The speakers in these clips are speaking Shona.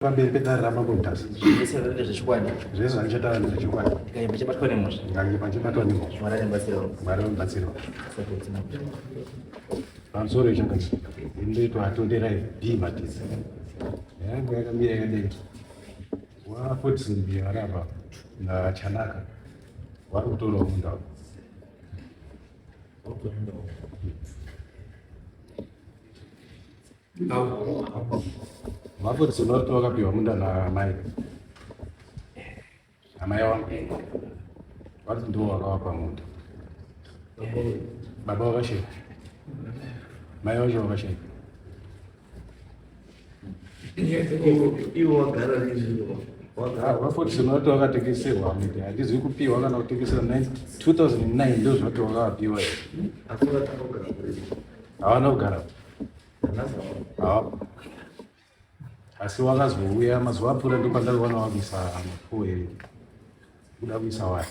Pamberi pedarama Mutasa. Zvikwadi. Zvese zvandichataura ndezvechokwadi. Ndikayimba chibatwa nemhosva. Ndikayimba chibatwa nemhosva. Mwari andibatsirawo. Mwari andibatsirawo. Pamusoro ichanganzi indoitwa atonderai Mutasa. Yangu yakamira yakadai. Wafudzimbi araba nachanaka. Wari kutorawo mundau. Mafundisi unoti wakapiwa munda naamai. Amai wangu wati ndiwo wakawapa munda. Baba wakasheka. Mai wacho wakasheka. Iwo wagara nezviro. Wafundisi unoti wakatengeserwa munda. Handizvi kupiwa kana kutengesera 2009 ndo zvati wakapiwa here. Hawana kugara. Asi wakazouya mazuva apfuura ndopandakaona wabisa mafuwe kuda kuisa waya.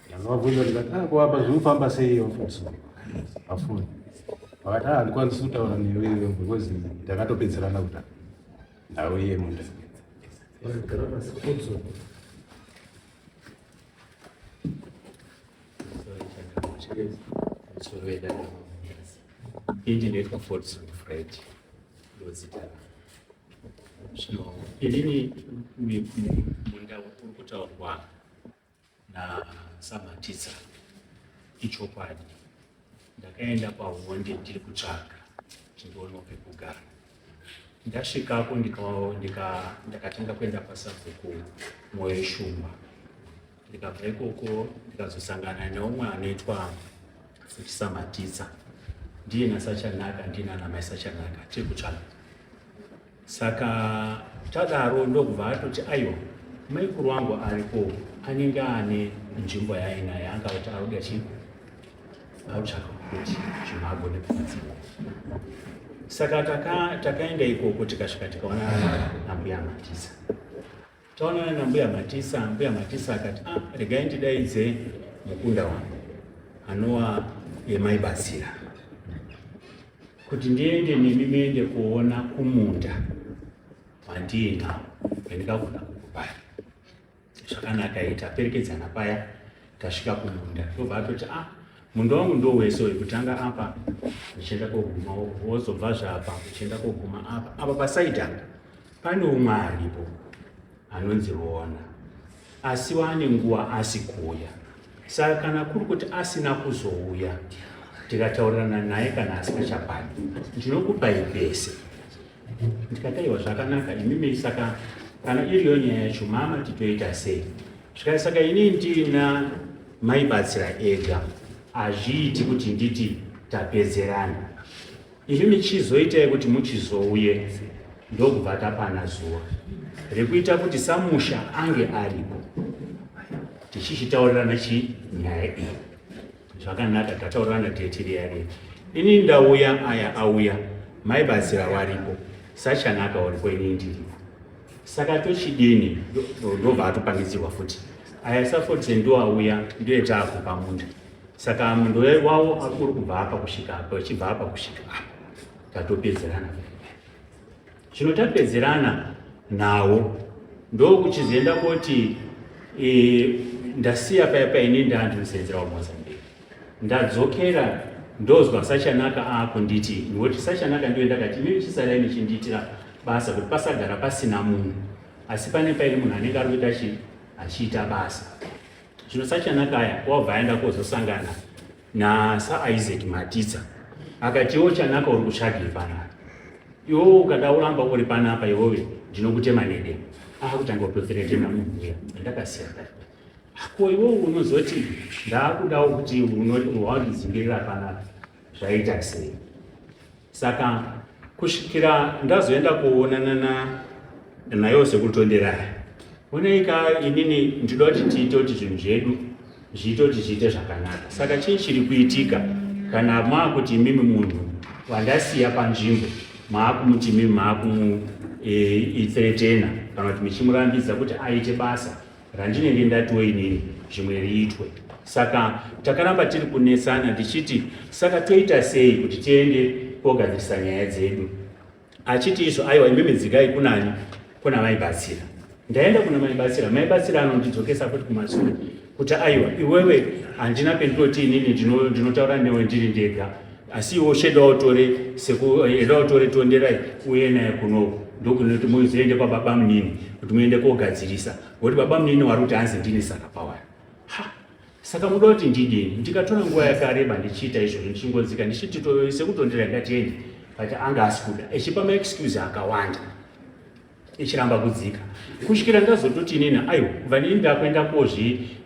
Ndakavabvunza ndikati kuwapa zvinofamba sei wafundisi afuni. Vakati handikwanisi kutaura newe because ndakatopedzerana kudhara nawe iye munda. Ndinoitwa Fortson Fred ndozita. Zvino inini munda uri kutaurwa naSamatisa ichokwadi. Ndakaenda paHonde ndiri kutsvaga ndindoona pekugara. Ndasvikapo ndakatanga kuenda pasabhuku Moyo Shumba. Ndikabva ikoko ndikazosangana neumwe anoitwa Samatisa. Ndiye naSachanaka ndina namai Sachanaka tiri kutsvaga. Saka tadaro ndobva atoti aiwa maikuru wangu aripo anenge ane nzvimbo yainaye angati arikuda chii autsvaka kuti zvimabwe nepfungwa. Saka takaenda ikoko tikasvika tikaona nambuya Matisa. Taonana nambuya Matisa, mbuya Matisa akati regai ndidaidze mukunda wangu anova yemaibatsira kuti ndiende nemi muende kuona kumunda wandienda pendikagona kukubaya. Zvakanaka ita perekedzana paya tasvika kumunda tobva atoti munda wangu ndo wese wekutanga apa uchienda koguma wozobva zvapa uchienda koguma apa pasaidha pane umwe aripo anonzi Rona asi wane nguva asi kuuya. Saka kana kuri kuti asina kuzouya tikataurirana naye kana asingachapani ndinokupai pese. Ndikataiwa zvakanaka imimi. Saka kana iriyo nyaya yacho mama titoita sei. Saka inini ndina maibatsira ega hazviiti kuti nditi tapedzerana. Imimi chizoitai kuti muchizouye ndokubva tapana zuva rekuita kuti samusha ange aripo tichichitaurirana nyaya iyi. Zvakanaka tataurirana tetiri yare. Ini ndauya aya auya maibatsira waripo Sachanaka waripo ini ndiripo. Saka tochidini ndobva atopangidzirwa futi aya safoti ndo auya ndiye taakupa munda. Saka mundo wawo akuri kubva apa kusvika apa uchibva apa kusvika apa tatopedzerana. Zvino tapedzerana nawo ndokuchizoenda kuti ndasiya paya paine ndandosenzera waMozambique. Ndadzokera ndozwa Sachanaka akunditi nekuti Sachanaka ndiyo ndakati mimi chisarai nechindiitira basa kuti pasagara pasina munhu asi pane paine munhu anenge ari kuita achiita basa. Zvino Sachanaka aya wabva aenda kozosangana naSaIsaac Matisa akati iwo Chanaka uri kutsvagei panapa. Iwo ukada uramba uri panapa iwowe ndinokutema nede. Akutanga kutoferetema munhuya ndakasiya paya. Ko iwo unozoti ndakudawo kuti waudzingirira panapa zvaita sei. Saka kusvikira ndazoenda kuonana nayo sekutonderaya unoika inini ndinoda kuti tiite kuti zvinhu zvedu zviite kuti zviite zvakanaka. Saka chii chiri kuitika kana maakuti mimi munhu wandasiya panzvimbo maakumuti mimi maakumuitseretena kana kuti muchimurambidza kuti aite basa randinenge ndatiwo inini zvimwe riitwe. Saka takaramba tiri kunesana tichiti saka toita sei kuti tiende kogadzirisa nyaya dzedu. Achiti izvo aiwa imimi dzikai kunani kuna maibatsira. Ndaenda kuna maibatsira anondidzokesa futi kumashure kuti aiwa iwewe handina pendinoti inini ndinotaura newe ndiri ndega, asi iwo sheda utore tonderai uye naye kunoku ndokunoti muzoende kwababa munini kuti muende kogadzirisa, ngokuti baba munini wari kuti hanzi ndini saka pawari. Saka muda kuti ndidini, ndikatora nguva yakareba ndichiita izvozvo ndichingodzika ndichiti sekutondera ngatiende, but anga asikuda echipa maexcuse akawanda ichiramba kudzika kusvikira ndazototi inini aiwa kubva ndini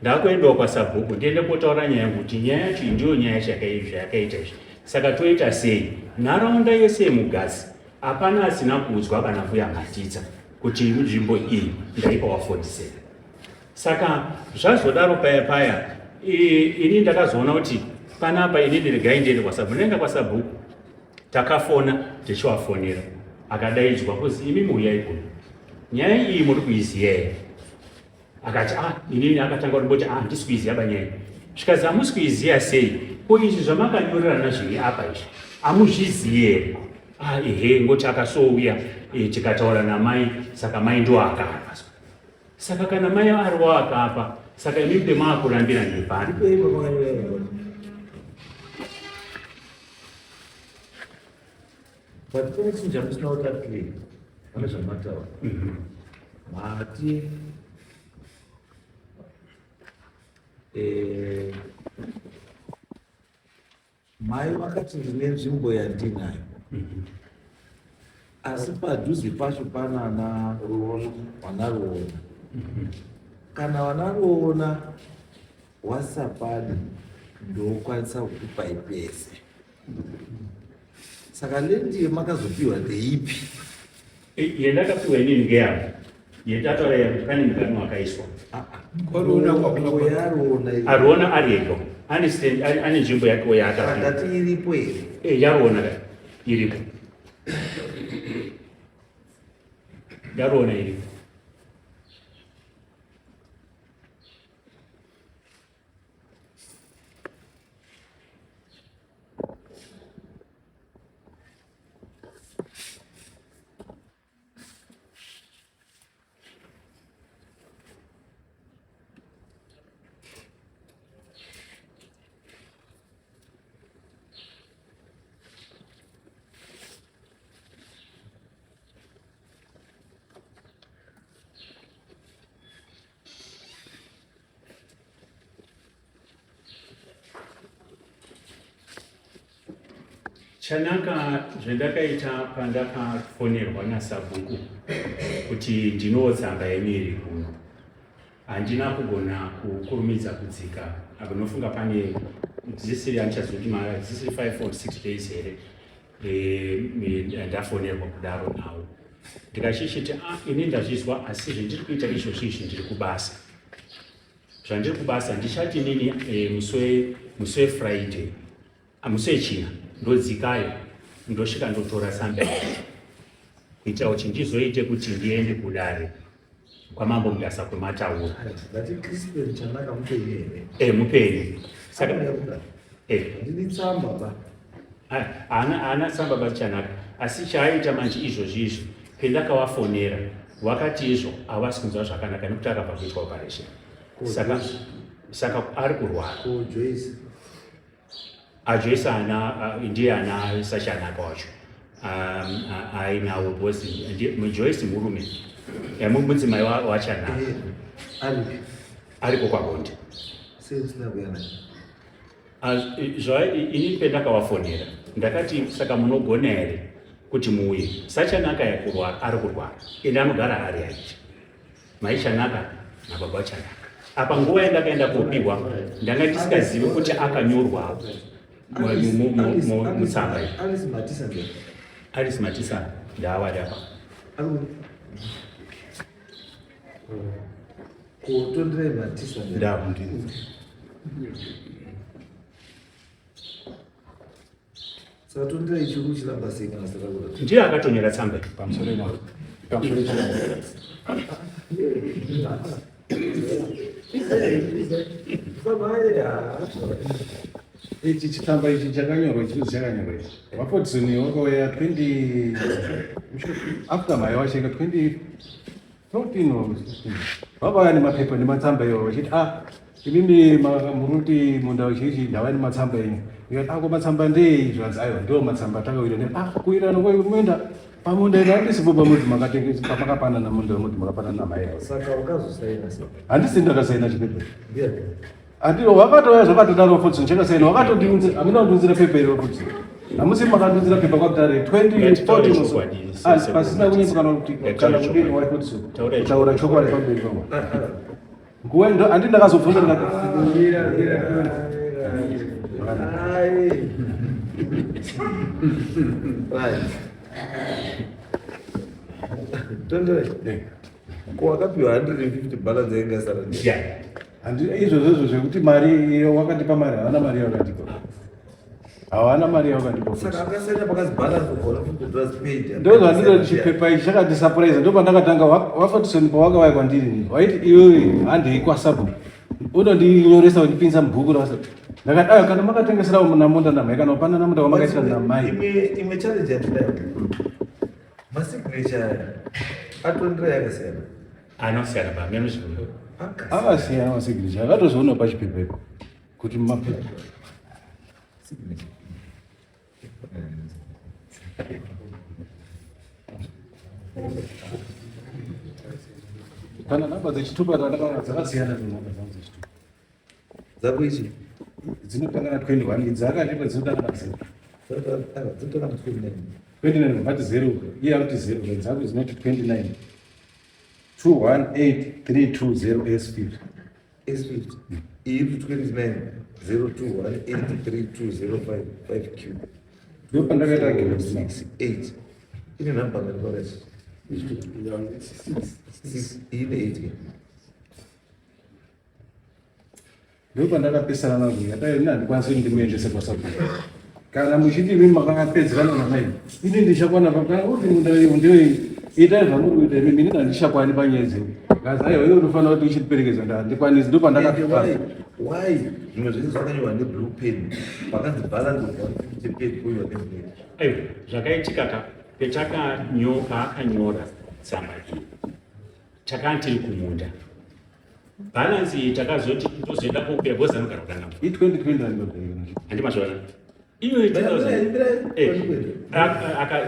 ndakuendawo kwasabhuku ndiende kotaura nyaya yangu kuti nyaya yacho ndiyo nyaya zvayakaita izvi. Saka toita sei? Nharaunda yese yemugazi hapana asina kuudzwa kana mbuya Matitsa kuti nzvimbo iyi ndaipa wa47. Saka zvazodaro paya ini ndakazoona kuti panapa inini regai ndiende kwasabhuku. Ndaenda kwasabhuku takafona tichiwafonera akadaidzwa kuzi imi muuyai kuno, nyaya iyi muri kuiziya here? Akati inini akatanga kumboti handisi kuiziya banyaya. Zvikazi hamusi kuiziya sei? Ko izvi zvamakanyorerana zviri apa izvi hamuzviziyi here? Ehe, ngoti akasouya tikataura namai, saka mai ndo akaapa. Saka kana mai ariwo akaapa, saka imi mbe maakurambira ndepani? But kune chinhu chamusina kutaura pane zvamataura mati mai vakati ndine nzvimbo yandinayo, asi padhuze pacho pana vana ruona. Kana vana ruona wasapani ndokwanisa kukupai pese. Saka lendi yemakazopiwa ndeipi? Yendakapiwa inini ngeyapo yendataura yakuti pane mugano wakaiswa. Aruona ari ego ane nzvimbo yake yaakati iripo here? Yaruona iripo, yaruona iripo. Chanaka zvendakaita pandakafonerwa nasabhuku kuti ndinowo tsamba yemiri kuno, handina kugona kukurumidza kudzika. Anofunga pane dzisiri handichazoti mara dzisiri 5 or 6 days here ndafonerwa kudaro nawo. Ndikashichiti ini ndazvizwa, asi zvendiri kuita izvozvo izvi ndiri kubasa. Zvandiri kubasa ndichati nini muswe Friday, muswe China ndodzikayo ndosvika ndotora tsamba kuitira kuti ndizoite kuti ndiende kudare kwamambo Mutasa kwematauro. Mupenyu. Saka ndini tsamba ba haana tsamba bachanaka, asi chaaita manje izvozvo pendakavafonera wakati izvo havasi kunzwa zvakanaka nekuti akabva kuitwa operation. Saka ari kurwara. Joyce ndiye ana sachanaka wacho ainawo bhosi. Joyce murume mudzimai wachanaka ariko kwaBonde. Ini pendakavafonera ndakati saka munogona here kuti muuye, sachanaka ari kurwara ende anogara ari aiti maichanaka nababa chanaka. Apa nguva yandakaenda kopihwa ndanga ndisingazivi kuti akanyorwa mutsamba iyi. Alice Matisa ndawari apa. Kutondere Matisa ndakundini. Saka tondere ichiri chiramba sei kana saka kuti ndiye akatonyera tsamba Pamusoro ino. Ichi chitsamba ichi chakanyorwa chinhu chakanyorwa ichi. Wapodzuni wakauya 20 after mai wacheka 20 14 baba yani mapepa nematsamba iwo vachiti inini muruti munda uchichi ndava nematsamba enyu ikati ako matsamba ndei zvanzi aiwa ndo matsamba takawira ne kuirano kwaimoenda pamunda ino handisipo pamudzi pamakapanana munda wemudzi makapanana namai Saka ukazosaina sei? handisi ndakasaina chipepa Ndiye. andiro wakatouya zvakatodaro futsi ndichakasaina wakatodiunzira hamina kundiunzira pepa iro futsi hamusi makandiunzira pepa kwakutare 2014 pasina kunyepukana kuti kana kudini waifutsi kutaura chokwadi pamberi pangu nguva ndo handi ndakazobvunza Wakapiwa 150 balance yenga sara. izvozvo zvekuti mari wakatipa mari havana mari yavakatipa havana mari yavakatipa Saka akasaina pakazi balance ukona kuti was paid. ndozvandiro chipepa ichi chakandisapuraiza ndo pandakatanga wafatisoni pawakavai kwandiri waiti iwewe handei kwasabu unondinyoresa uchipinza mubhuku ravasa ndakati kana makatengesera namunda namai kana upana namunda wamakaisira namai Imwe challenge yatinayo. Masignature aya atondera yakasiyana. anosiyana pamenozvino akasiyana masignature akatozoona pachipepa ipo kuti mapepa kana namba dzechitupa dzakasiyana nenamba dzangu dzechitupa Zakuichi. dzinotangana 21 idzi akatipa dzinotangana 0 Dzotanga 29. 29 vati 0 iye akuti 0 dzangu dzinoti 29 218320 S50 S50. Iyi 29 02183205 ndo pandakaita gero 8. Ine namba ngatikoresa. Ine 8. ndo pandakapesana nazvo yataio ina handikwanisi kuti ndimuendese kwasapo kana muchiti imi makapedzerana namai ini ndichakwana kana uri munda iyo ndio itai zvamuri kuita imi ini handichakwani panyaya dzenyu ngazi aiwa iwe unofanira kuti uchitiperekedza ndandikwanisi ndo pandakapesana Why? Zvimwe zvese zvakanyorwa neblue pen. Pakanzi balance of 150 paid kuiwa neblue. aiwa zvakaitika paakanyora tsamba iyi takanga tiri kumunda bhalansi iyi takazoti tozoenda kokupera bhozi anogara kukanama i2020 andinogaira handimazvona iyo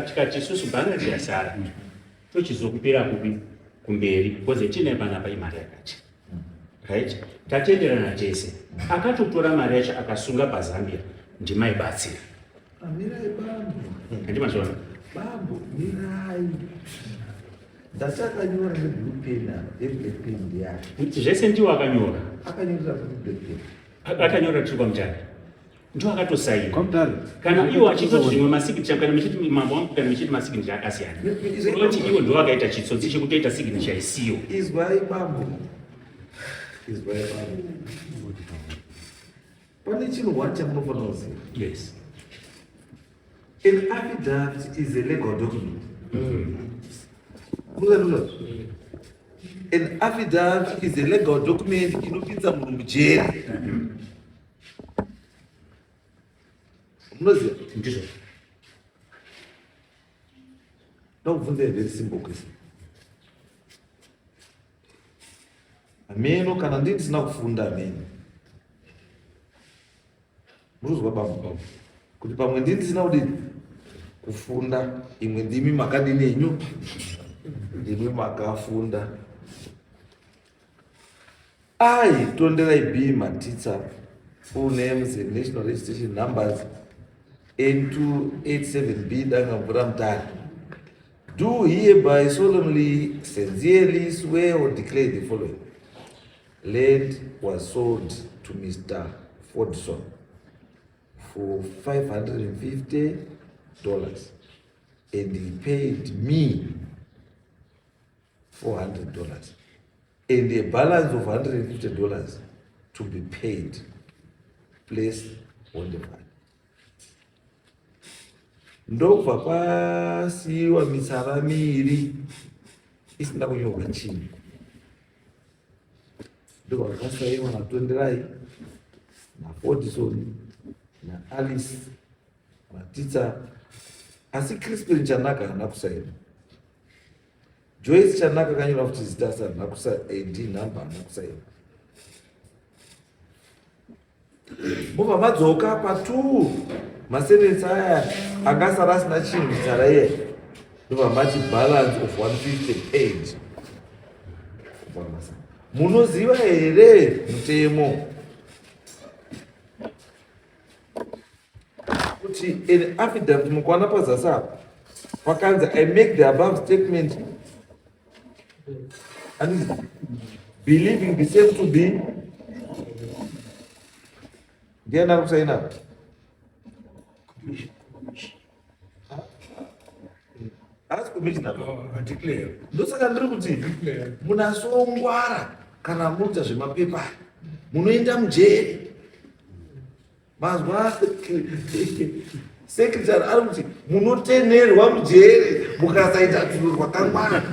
tikati isusu bhalansi yasara tochizokupera kupi kumberi bhozi tinaye panapa imari yakati right tatenderana tese akatotora mari yacho akasunga pazambia ndimaibatsira Mirai Bambo. handimazvona Bambo, mirai. Ndatakanyora neblue pen apa, black pen ndiyake. zvese ndiwo akanyora Akanyorera kuti black pen. akanyora tiri kwamutare ndiwo akatosaina kwamutare kana iwo achitoti zvimwe masignature kana michiti mambo wangu kana michiti masignature akasiyana kuti iwo ndiwo akaita chitsotsi chekutoita signature isiyo Izwai Bambo. Izwai Bambo. Pane chinhu wacha munofanira kuziva. yes An affidavit is a legal document. Munoziva? An affidavit is a legal document inopinza munhu mujeri. Munoziva? ndizvo Ndakubvunza very simple question. Ameno kana ndini ndisina kufunda ameno. Murikuzwa Bambo? Kuti pamwe ndini ndisina kudini kufunda, imwe ndimi makadini enyu, ndimi makafunda. I, Tonderai B. Mutasa, full names and national registration numbers, N287B Dangamvura Mutare, do hereby solemnly, sincerely swear or declare the following. Land was sold to Mr. Fordson for $550 and he paid me $400 and a balance of $150 to be paid placed on the file. Ndobva kwasiyiwa mitsara miviri isina kunyorwa chinhu. Ndobva kwasaiwa naTonderai naFordson naAlice Mutasa asi Crispin Chanaka haana kusaina. Joyce chanaka kanyora kuti zita sa nakusa AD number nakusaina. Mubva madzoka pa2 masentensi aya akasara asina chinhu chitsara iye ndobva mati balance of 158. Munoziva here mutemo kuti an affidavit mukaona pazasi apa pakanzi I make the above statement and believing the same to be ndiana kusaina as commissioner declare ndosaka ndiri kuti munasongwara kana muita zvemapepa munoenda mujeri mazwa secretary ari kuti munotenerwa mujeri mukasaita tunhu rwakangwana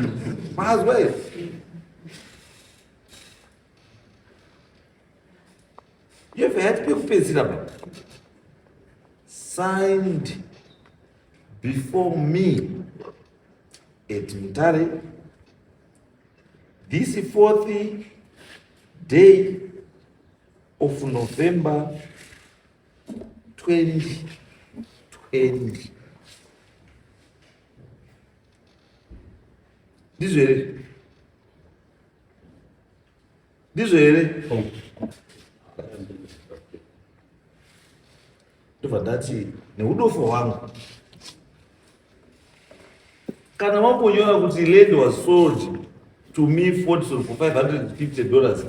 mazwa here. You've had people signed before me at Mutare this 4th day of November 2020. This way. Ndovadati neudofu hwangu kana wambonyora kuti land was sold to me for $550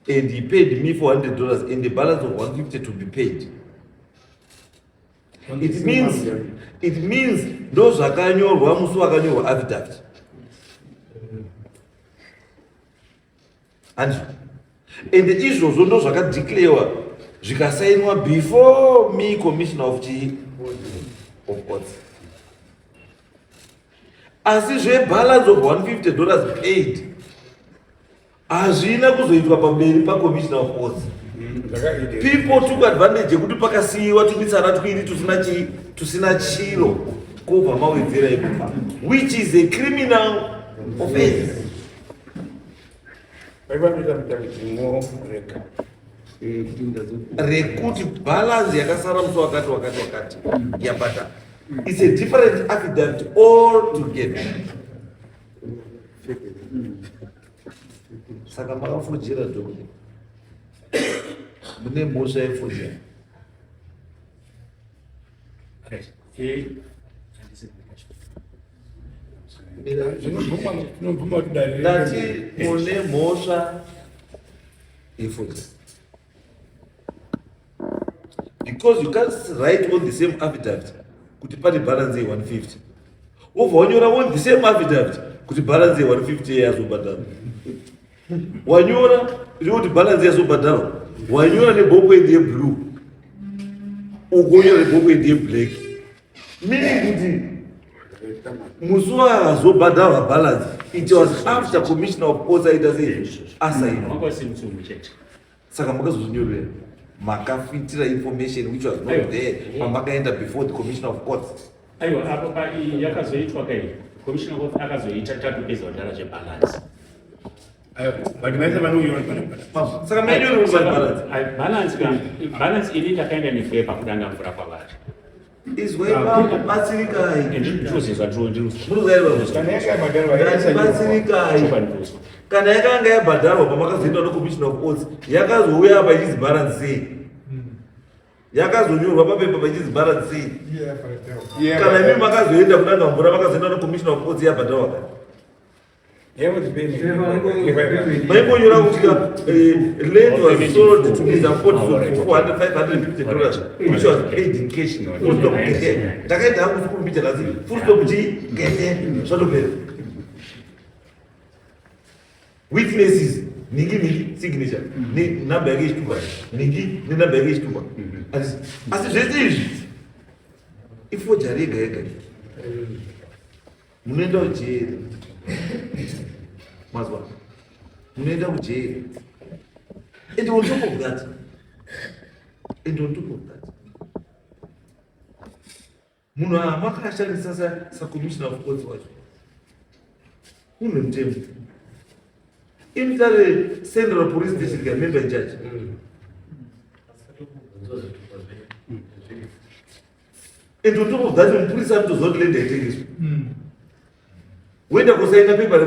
and he paid me $400 and the balance of $150 to be paid. It means ndo zvakanyorwa musi wakanyorwa affidavit. And izvozvo ndo zvakadeclarewa zvikasainwa before me commissioner of courts. Asi balance of $150 paid hazvina kuzoitwa pamberi commissioner of courts. People took advantage yekuti pakasiiwa tumitsara twiri tusina chiro kubva mawedzera ipapo, which is a criminal offense. Rekuti balance yakasara musi wakati yabata. It's a different affidavit altogether. Saka makafujira dhokoti mune mhosva yefujira. Ndati mune mhosva yefujira. Because you can't write on the same affidavit kuti pane balance ye 150. Ubva wanyora on the same affidavit kuti balance ye 150 yazobhadharwa. Wanyora kuti balance yazobhadharwa. Wanyora nebhokwe ye blue. Ugonyora nebhokwe ye black. Meaning kuti musi wazobhadharwa balance, it was after commissioner of courts aita assign. Saka makazozvinyorera makafitira information which was not there pamakaenda before the commissioner of courts. Aiwa apo yakazoitwa kai commissioner of courts akazoita tatupeza wadara zvebalance. But maisa vanonyora Saka manyora balance ini takaenda nepepa kudanga mvura kwavari. izwaipa batsirikai Ndizvozvo batsirikai kana yakanga yabhadharwa pamakazoenda necommissioner of courts yakazouya apa ichizi balance sei, yakazonyorwa papepa pachizi balance sei. Kana imi makazoenda kudanga mvura makazoenda necommissioner of courts yabhadharwa kani maimbonyora kuti land was sold to Mr. Ford for $550 which was paid in cash. Ndakaenda hangu sikurumbidza kasi full stop gete zvatopera. Witnesses ningi signature ni namba yake ichitupa ningi ni namba yake ichitupa asi zvese izvi ifojari yega yega munoenda kujeri mazwa munoenda kujeri and on top of that munhu amakashandisa sa commissioner of courts wacho unomtemo. Imtare Central Police Station can member in charge. And on top of that, police have to not let the take. When they go sign a paper,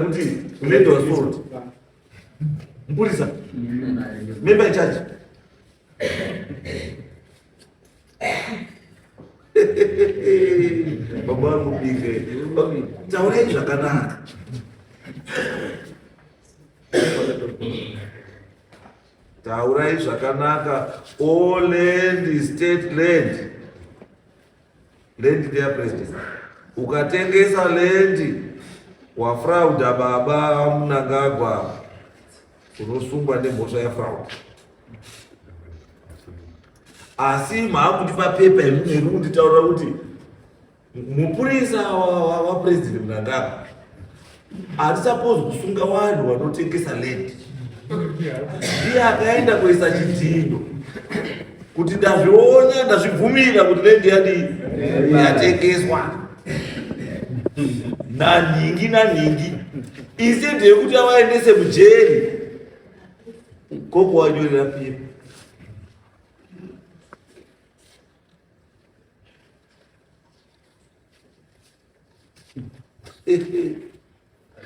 let was sold. Police member in charge. Baba mupike. Taure zvakanaka. Taurai zvakanaka. All land is state land. Land their president. Ukatengesa land wafrauda baba Mnangagwa unosungwa nemhosva yafraud. Asi maakutipa pepa iri kunditaura kuti mupurisa wa president Mnangagwa hatisapozi kusunga vanhu vanotengesa land. Iye akaenda kuisa chidhindo kuti ndazviona ndazvibvumira kuti land yatengeswa naningi instead yekuti avaendese mujeri koko wanyorera pepa.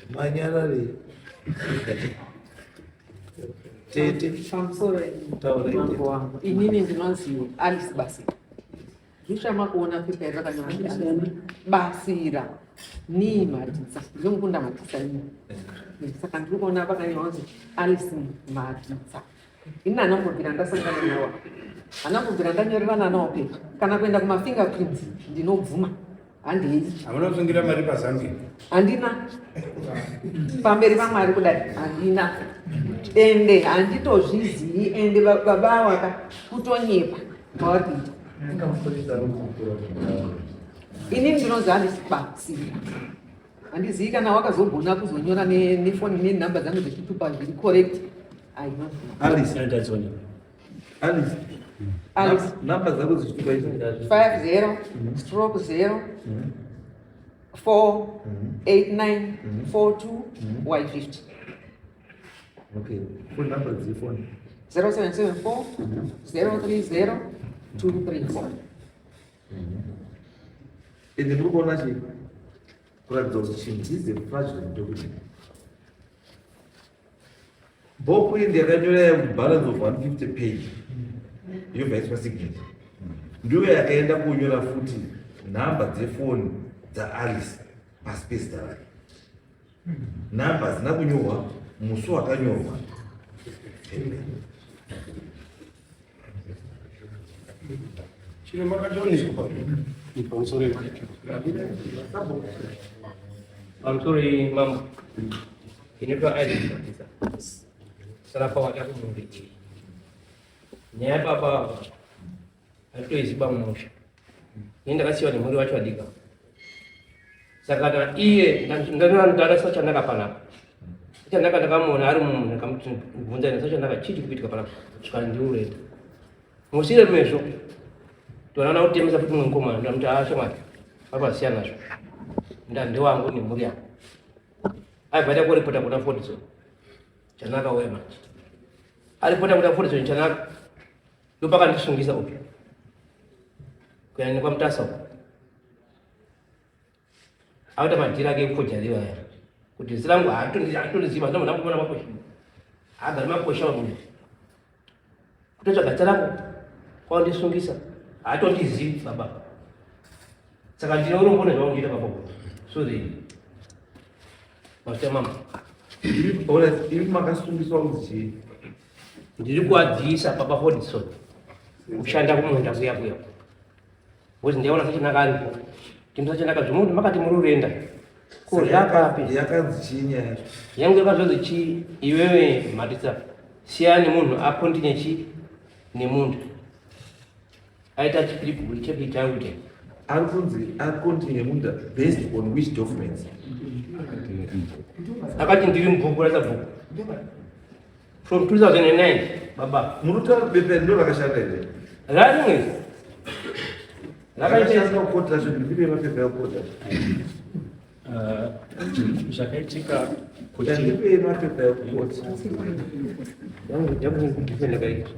Manyara re tete Mambo wangu inini ndinonzi Alice Basira. Zvishama kuona pepa rakanyorwa Basira ni Matisa. Ndinokunda Matisa ini. Saka ndiri kuona pakanyorwa Alice Matisa. Ina anambobvira ndasangana nawo. Anambobvira ndanyorerana nawo pepa. Kana kuenda kuma fingerprints ndinobvuma. Handei. Hamuna kusungira mari paZambia? Handina. Pamberi paMwari kudai handina. Ende handitozvizii ende baba waka kutonyepa mawapita. Ini ndinonzi Alice Basira. Handizii kana wakazogona kuzonyora nefoni nenhamba dzangu dzechitupa zviri correct. Alice Alice namba dzako dzechitupa izvo 50/0 489 42 Y50. okay. Phone number dzefoni 0774 030 234. ende ndiri kuona chi kuratidza kuti chinhu this is a fraudulent document. Book iyi ndakanyora balance of 150 page yobva yaiswa signature. Ndiyo yakaenda kunyora futi nhamba dzefoni dzaAlice paspace dare. Nhamba dzina kunyorwa musi wakanyorwa. Chino makatoniswa. Sorry, Mambo. Inaitwa Alice Basira. Sarafa wataka kumuliki. Nyaya baba atoiziba musha. Nenda kasiwa ni muri wacho adika. Saka iye ndana ndara sacha ndakapana. Sacha ndakamuona ari munhu ndakamubvunza ine sacha ndakachiti kuitika pana chikana ndiurenda. Musire mesho. Tona utemesa futi mwenkomana ndamuti ashamati. Baba siyana zvo. Ndande wangu ni muri yangu. Aibada kuripota kuna Fordson. Chanaka wema. Alipota kuna Fordson chanaka. Yopaka ndisungisa upi. Kuyani kwa Mutasa. Auta majira ke KuJeri waya. Kuti zilangu hatuliziva ndo ndamubona makoshi. Aga makosha munhu. Kutocha gatsalangu kwa ndisungisa. Hatondizivi baba. Saka ndinorumbona zvaundiita baba. Sorry. Mama. Ora iri makasungiswa kuti Ndiri kuadzisa baba Fordson. Kushanda kumunda kuya. Wozi ndiyaona sacha nakaripo. Timsacha nakazvomuti makati mururenda. Kuzvakapi yakanzi chinya yangu yakazonzi chi iwewe Matisa siyani munhu akontinye chi nemunhu aita chikripu chepi changu che ari kunzi akontinye munda based on which documents. akati ndiri mubhuku rasabhuku from 2009 baba Munotaura bepe ndo rakashanda here rari mwezi rakashanda kukotera zvinhu ndiri mapepa ekukotera zvakaitika kuti Ndipe mapepa ekukoti. Yangu kudifenda kaiti.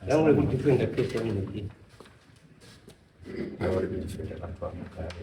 Yangu kudifenda kesi yangu nyingine. avari kudifenda vantu vamugare.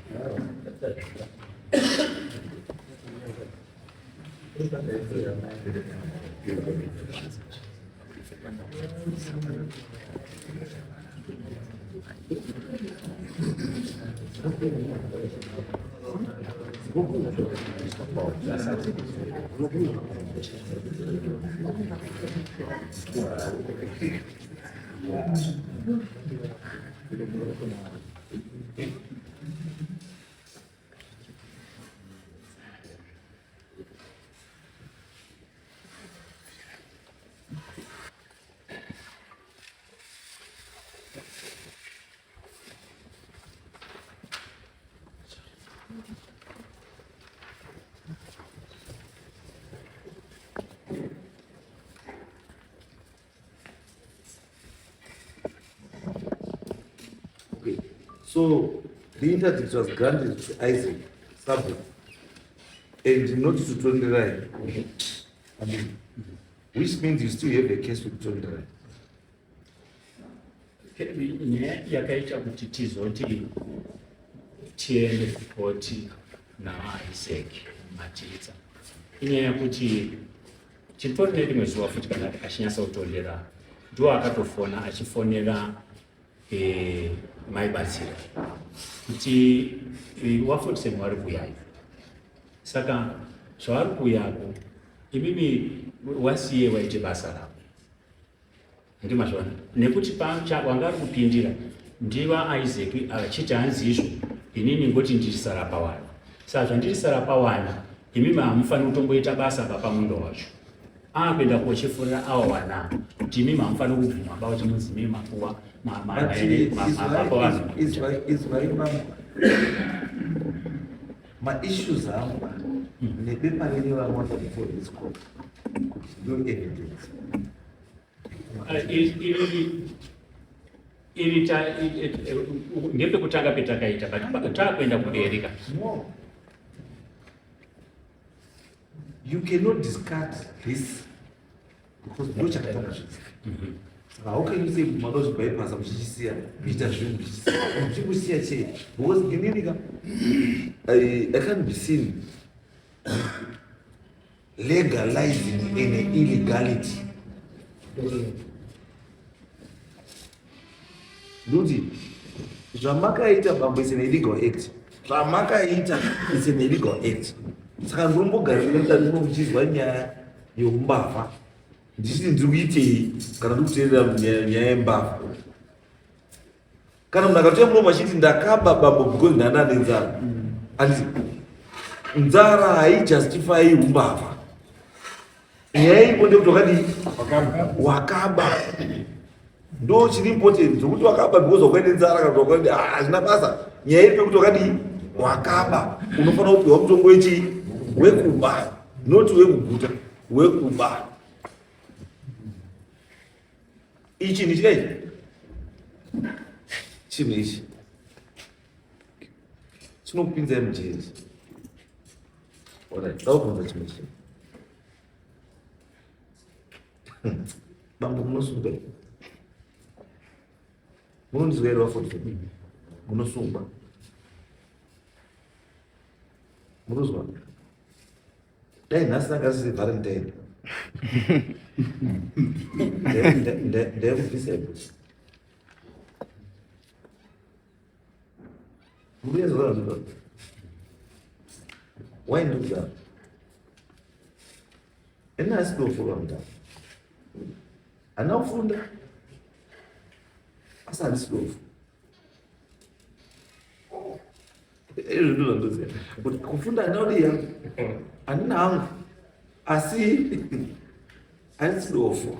Okay. So the interdict was granted to Isaac Sabo and not to Tony Rai. I mean, which means you still have a case with Tony Rai. Nyaya yakaita kuti tizoti tiende kukoti naIsaac Matiza inyaya yekuti chitori nerimwe zuva futi kana akashinyasa kutondera ndo akatofona achifonera maibatsira kuti waFortson wari kuyayo saka zvavari kuyako imimi wasiye waite basa ravo ndimazvona nekuti wanga ari kupindira ndiva Isaac achiti hanzi izvo inini ngoti ndirisara pawana saka zvandirisara pawana imimi hamufaniri kutomboita basa papamundo wacho akuenda kochifurira awa wana kuti imimi hamufaniri kubvuma ba kuti munzi mimi mapuwa Ma-issues amba nepepa rine vamwata before this court. No evidence. iri ndepekutanga petakaita but taakuenda kubereka. No. You cannot discard this because no chakataka. How can you say Manos bypass of Chisia, Mr. Shum, because I can't be seen legalizing any illegality. Duty. Jamaica Bambo is an illegal act. Jamaica is an illegal act. Sangrumbo Garanta which is when you mbafa. This is Druiti, Karaduta Yamba. Kanamagatem no machine in the Kaba Bambo because Nana Nzara. And Nzara, I justify Umbafa. Yea, what you already Wakaba. No, she didn't put it to Wakaba because of when Nzara got as Nabasa. Yea, you already Wakaba. Unofono to Omjongwechi, Wekuba, not Wekuba. Each in his way. Chimneys. Snooping them jeans. What I thought of it. Bambo Munosumba. Mun is very often for me. Munosumba. Munosumba. Then Nasagas is a Valentine. They have disabled. Why do that? And I spoke for that. And now from that, I started school. But Kufunda now there, and now I see. And slow for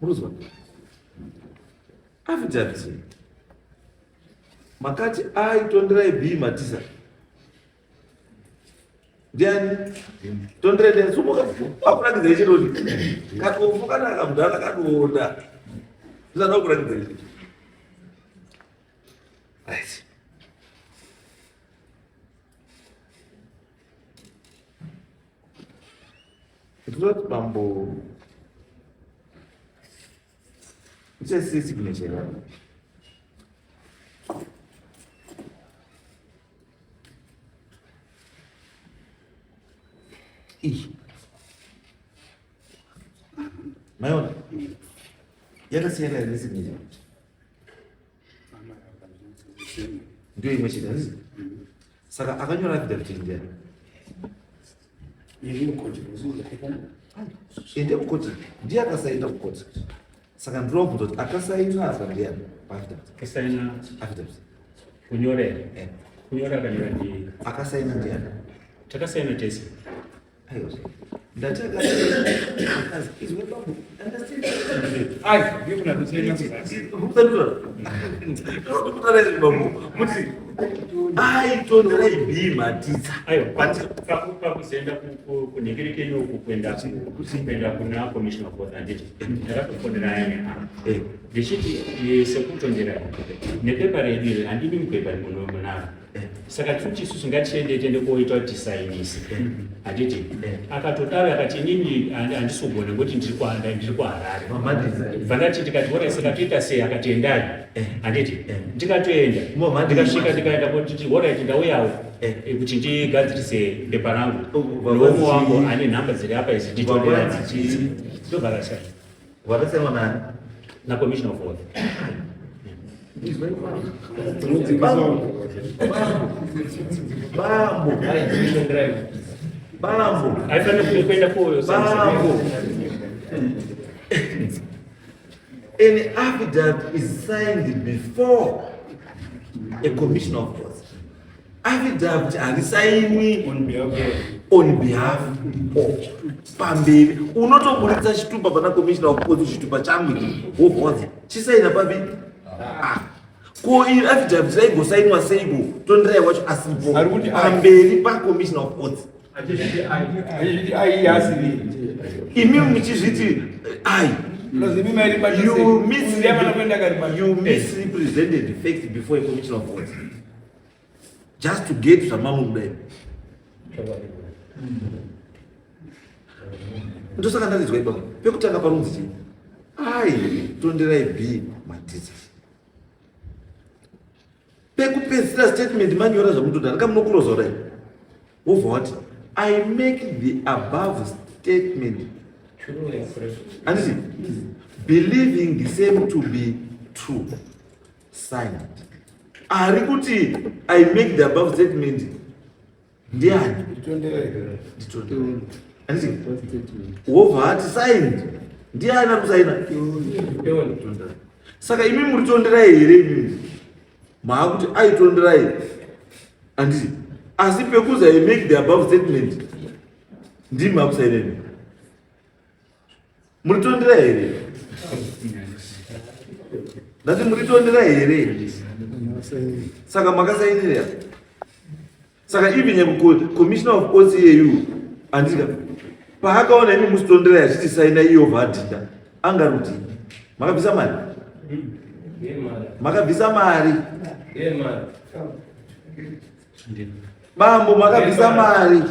Muslim. After Makati I don't drive be Mutasa. Then don't drive the Sumoka. After the road, Katu Fukana, Abdala, Katu, that's no great. Right. It's not Bambo. It's just a signature. Maiona yakasiyana here nesignature ndio imwe shida hizi. Saka akanyora affidavit ndiani ende kukoti ndiye akasaina kukoti. Saka ndinobvunza kuti akasaina asa ndiani Kasaina affidavit kunyorera. Kunyora akanyora ndi akasaina ndiani takasaina tese. aiwa ndataka izwe Bambo understand Ai, vipi na kusema sasa? aitondera ibhima tisa Ayo, pakuzenda kuningirike yoku kwenda kuna commissioner of audit. Ndakatofonera yana. Ndichiti sekutondera nepepa redire handidi mupepa munonaro. Saka tuchisusu ngatiende koita kuti tisainise. Handiti akatodaro akati inini handisogona ngoti ndiri kuHarare. Vandati tikati ora saka toita sei akati endai. Handiti ndikatoenda ndikasvika ndikaenda kuti ora ndauyawo kuti ndigadzirise bepa rangu noumwe wangu ane nhamba dziri apa idzi nditondera dzichidzi ndobva rashaya watasemwa nani na commissioner of health. Bambo Haifaniri kuenda koyo Bambo an affidavit is signed before a commissioner of health. Affidavit harisainwi on behalf of pamberi. Unotoburitsa chitupa pana commissioner of health chitupa changu wobhoza chisaina pamberi. Ko iyi affidavit yaingosainwa seiko tondirai wacho asipo pamberi pa commissioner of health. Imi muchizviti ai you misrepresented the facts before a commissioner of health just to get zvamamu kudai. Ndosaka ndatidzwa ipapo pekutanga parunzi chii ai tonderai b matisa pekupedzisira statement manyora zvamutodara kamunokuroza kudai wobva wati I make the above statement handiti believing the same to be true signed. Ari kuti I make the above statement ndiani handiti wobva wati signed ndiani ari kusaina. Saka imi muritonderai here imimi maakuti aitonderai handiti asi pekuzi I make the above statement ndimi akusaineni muritondera here ndati muritondera here saka makasainira. Saka even commissioner of health yeyu andika paakaona imi musitondera achiti saina iyo vhadhika angaruti makabvisa mari makabvisa mari Bambo makabvisa mari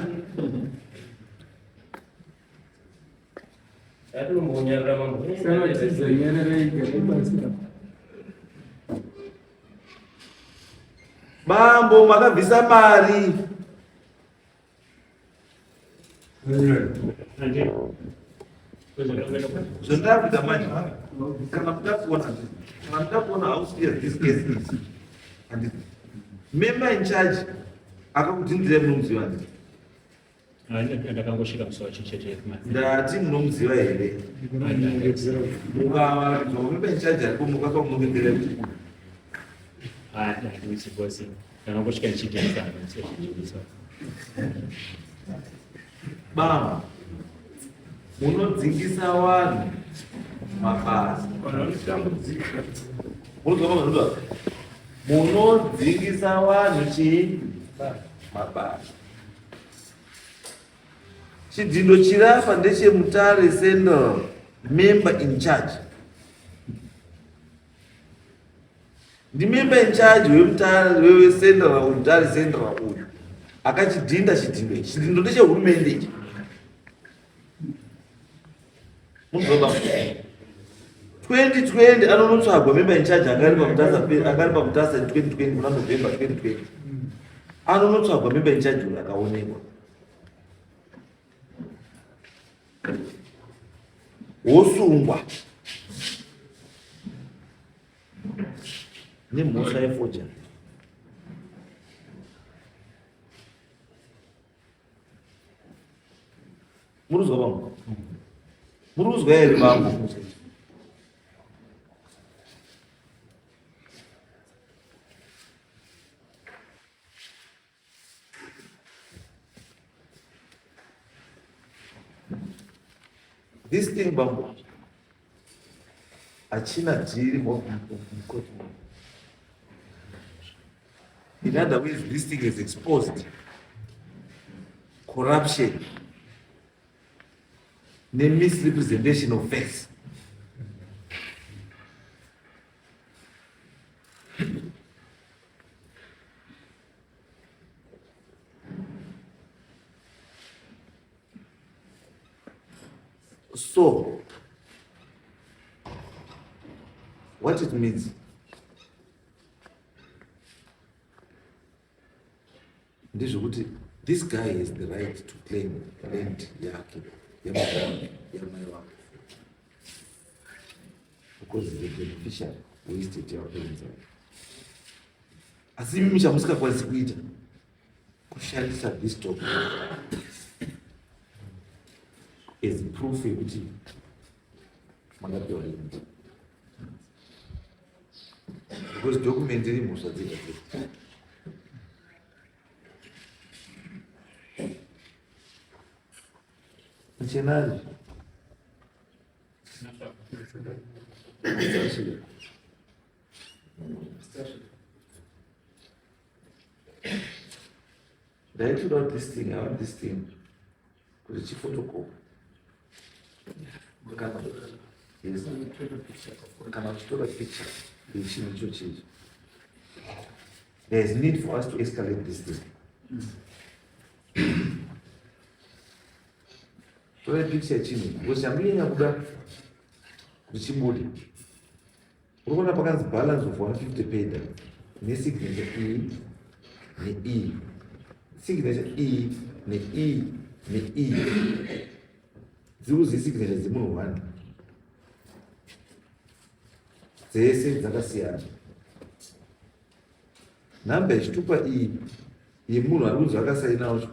Bambo makabvisa mari zvandaakuita manje kana mutakuona how serious this case is. And member in charge akakudhindirai munomuziva ndii ndakangosvika musi wacho chete ndati munomuziva here ukawaridzwa member in charge aripo mukaka munongedzera kuti ndisibosi ndakangosvika ndichigenisa Bambo munodzingisa vanhu mabasa munodzingisa vanhu chii mabasa. Chidzindo chirapa ndechemutare Central member in charge ndimemba incharge wemutari central uyu akachidhinda chidhindo ichi. Chidhindo ndechehurumende ichi. Muzoba 2020 anonotsvagwa memba incharge akari pamutasa 2020 kuna November 2020 anonotsvagwa memba incharge uyu akaonekwa. Wosungwa nemhosva yefojari. Murikuzwa Bambo? Murikuzwa here Bambo? This thing Bambo achina dhiri mukoti. In other words, this thing is exposed corruption, the misrepresentation of facts. So, what it means, this guy has the right to claim land yake yamaiwa because the beneficiary wasted your parents. Asi mimi chamusingakwanisi kuita kushandisa this document as proof yekuti mangapiwa land, because document iri mhosva dzega dzega. Mchenari write out this thing. I want this thing kuti chifotocopy. Yes, kana kutora picture yechinhu ichocho. There is need for us to escalate this thing. Tora picture yechinhu because chambinya kuda kuchibude. Urikuona pakanzi balance of 150 paid nesignature E ne-E. Signature E ne-E ne-E. Dziri signature dzemunhu 1 dzese dzakasiyana. Nhamba yechitupa iyi yemunhu ari kunzi akasaina wacho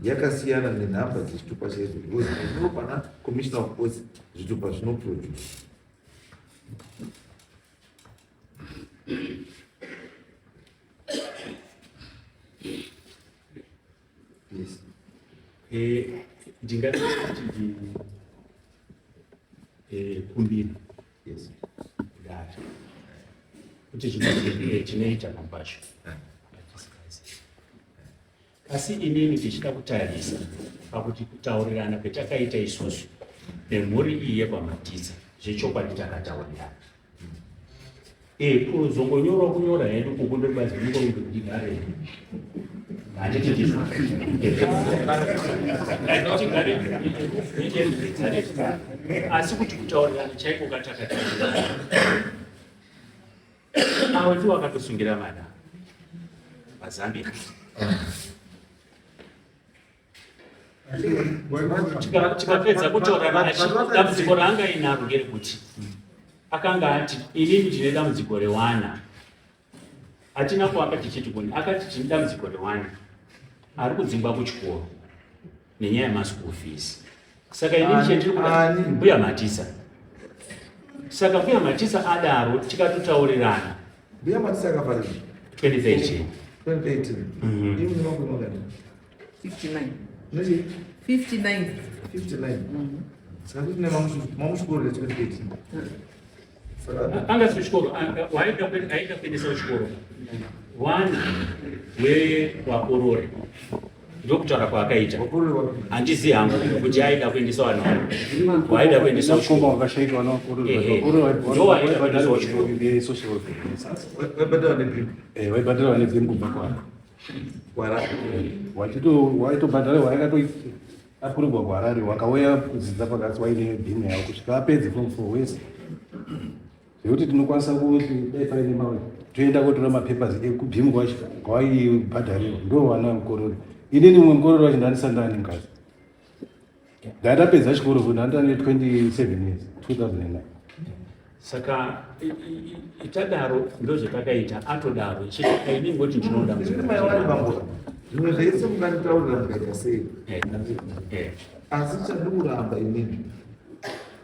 yakasiyana nenhamba dzechitupa chedu because ndinopana commissioner of police zvitupa zvinoproduce. Yes. Ndingati kumbira. Yes. Kuti chinoita pampacho. Asi inini ndichida kutarisa pakuti kutaurirana kwetakaita isusu nemhuri iyi yepaMatiza zvechokwadi takataurirana. Kuzongonyora kunyora hedu kukundobazi ndiko kudigare. Handiti ndizvo. Asi kuti kutaurirana chaiko katakataurirana. Awe ndiwo akatosungira mana paZambia. Tikapedza kutaurana dambudziko raanga inaro ngerekuti akanga ati inini ndine dambudziko re1. Hatina kuamba tichiti kuni akati tine dambudziko re1 ari kudzingwa kuchikoro nenyaya yemaschool fees. Saka inini chendiri kuda mbuya Mutasa. Saka mbuya Mutasa adaro tikatotaurirana. Mbuya Mutasa akafara 2013. 2018. Iwe ni mambo magani? 59. Nani? 59. 59. Sasa tuna mamushukuru le 2018. Anga kuchikoro aida kuendesa kuchikoro 1 we wakorore ndokutaura kwaakaita handizivi hangu kuti aida kuendesa vana waida kuendesa Nakomba wakashaika social vaibhadhara nebhimu kubva kwaari waitobhadhara waakatoapurigwa kuharare wakauya kudzidza pakati waine bhimu yavo kusvika apedze form 4 wese zvekuti tinokwanisa kuti dai paine toenda kotora mapepers ekubhimu kwacho kwawaibhadharirwa ndo wana mukororo. Inini mumwe mukororo wacho ndandisandani ngazi ndandapedza chikoro vo ndandane 27 years 2009. Saka itadaro ndozvatakaita atodaro ini ngoti ndinoda zvimwe zvaise munganitaurira mukaita sei asi chandikuramba inini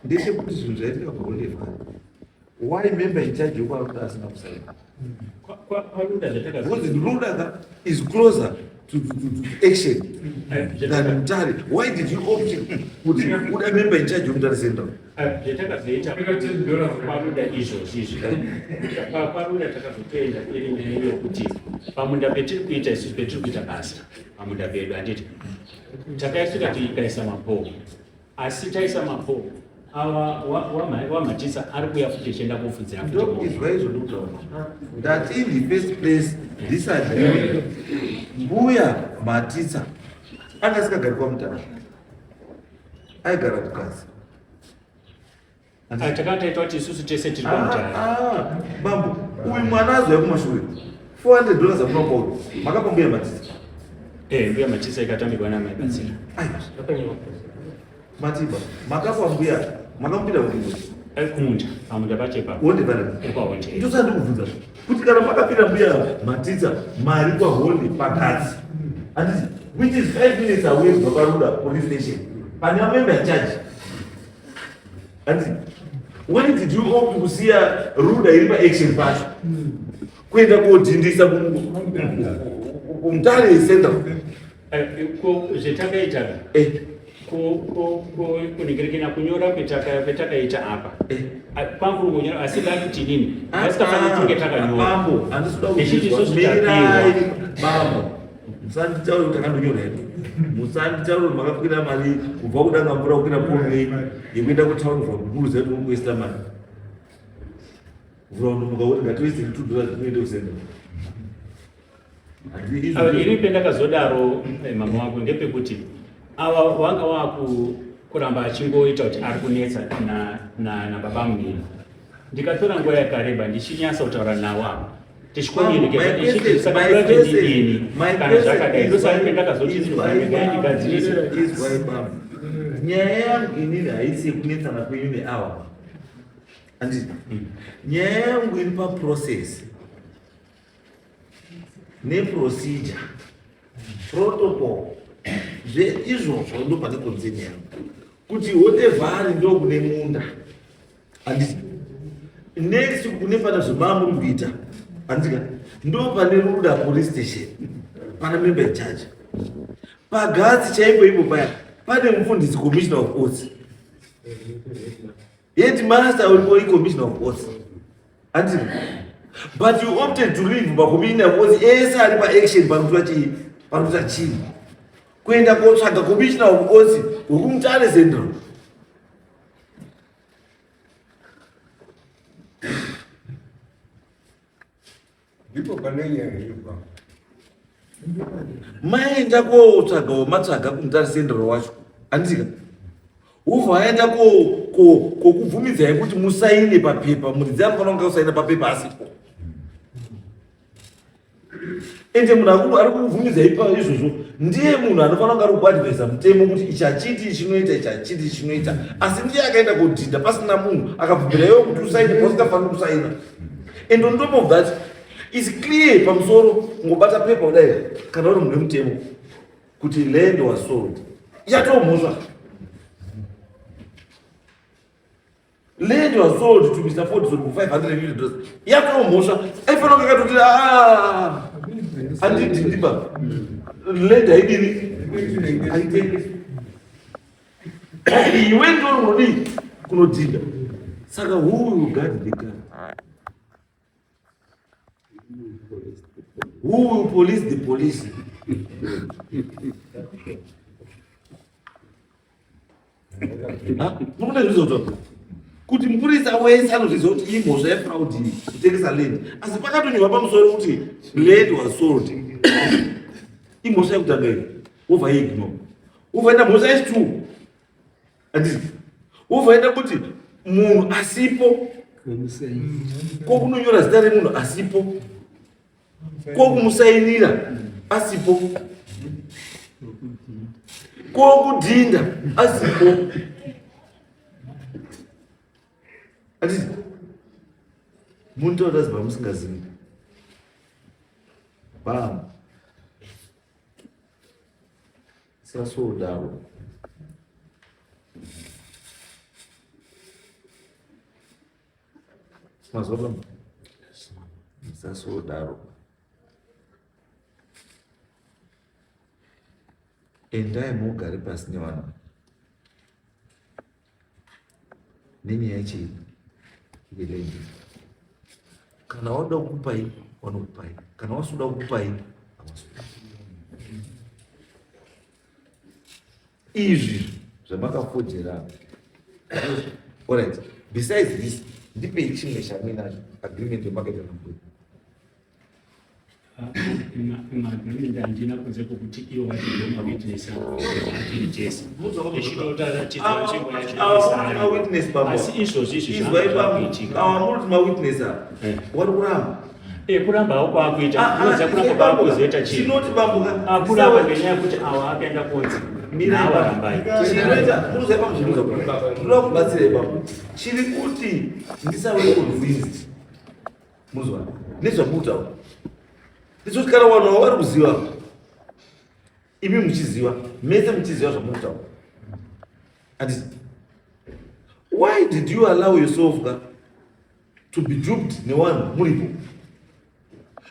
ndechekuti zvinhu zvaitika kurolefa why member in charge yokwaruda asina kusaina because Ruda is closer to action than Mutare. Why did you opt would a member in charge of Mutare Center? Zvetakazoita paruda izvozvizvi paruda takazotoenda iri nyaya yokuti pamunda petiri kuita isusu petiri kuita basa pamunda pedu handiti takaisvika tikaisa mapoo asi taisa mapoo ava wamatisa ari kuuya futi achienda kofudza that in the first place this agreement mbuya matisa angasikagari kwaMutare aigara kukazi takataita kuti isusu tese tiri kwaMutare. Bambo uyu mwana azouya kumashure $400 amunopauro makapa mbuya matisa mbuya matisa ikatambirwa namaibatsira matiba makapa mbuya makamupinda kuti kumunda pamunda pachepa honde ndosandikubvunza kuti kana makapinda mbuya matisa mari kwahonde pakati handiti which is 5 minutes away kubva paruda police station pane member charge handiti when did you opt kusiya ruda iri paaction pacho kuenda kodhindisa kumutare center zvetakaita kuningirikina kunyora petakaita apa pangu kunyora asi dakuti nini asikafanira kunge takanyora Bambo musanditauri kuti takandonyora here musanditauri kuti makakwira mari kubva kudanga mvura kukwira pomei yekuenda kutaurirwa kukuru zedu mukuisa mari mvura unomuka kuti ngatiisiri $2 tinoende kusenda ini pendakazodaro mama wangu ndepekuti ava wanga wakuramba achingoita kuti ari kunetsa nababa munini ndikatora nguva yakareba ndichinyasa kutaura nawo apa tichikonyerekeiini kana zvakadai ndosari pendakazotizvaaigadzirisa nyaya yangu inini haisi yekunetsana kwenyu neawa handiti nyaya yangu iri paprocess neprocedure protocol zveizvozvo ndo pane konzeni yangu kuti whatever ndo kune munda handiti next kune pana zvemamuri kuita handika ndo pane Ruda police station pana member in charge pagatsi chaipo ipo paya pane mufundisi commissioner of police yet master uripo commissioner of police handika but you opted to leave macommissioner of police ese ari paaction panokuita chii kuenda kotsvaga commissioner of police wekumutare central ndipo pane nyaya iripa maenda kotsvaga wematsvaga kumutare central wacho handisika ubva aenda kokubvumidzai kuti musaine papepa muridzi anofanira kunge usaina papepa asipo ende munhu akuru ari kukubvumidzai paizvozvo ndiye munhu anofanira kunge ari kuadvaisa mutemo kuti ichachiti chinoita ichachiti chinoita asi ndiye akaenda kodhinda pasina munhu akabvumiraiwo kuti usaine pausingafaniri kusaina and on top of that is clear pamusoro ngobata pepa kudai kana uri mune mutemo kuti land was sold yatomhosva land was sold to Mr. Ford for $500 yatomhosva aifanira kunge akatoti handidhindiba land haidini iwe ndo unodii kunodhinda saka who will guard the gun who will police the police Mukuna zvizoto kuti mupurisa wese anozviziva kuti imhosva yefraud kutengesa land, asi pakatonyorwa pamusoro kuti land was sold. Imhosva yekutanga iyi wobva ignore, wobvaenda mhosva yechi2 handiti wobvaenda kuti munhu asipo, kokunonyora zita remunhu asipo, kokumusainira asipo, kokudhinda asipo. Handiti muntoda ziva musingazivi Bambo sasodaro mazwa sasodaro endai mugare pasi nevanhu nenyaya chii yelengi. Kana wada kukupai wanokupai, kana wasuda kukupai havasuda. Izvi zvamakafodhera. Alright, besides this, ndipei chimwe chamuinacho agreement yemarket and agreement handina kunze kwokuti ivo vachigoma witness atiri jesi asi izvozvi zvizvakuitika vari kuramba kurambawo kwakuita kunoza kuramba kwakuzoita chinoti bambuka kuramba ngenyaya yekuti awa akaenda kunze nawo arambai ndoda kubatsira ipapo chiri kuti ndisave convinced muzwa nezvamutaura ndizoti kana vanhu vari kuziva imi muchiziva mese muchiziva zvamutaura handiti why did you allow yourself to be duped nevanhu muripo?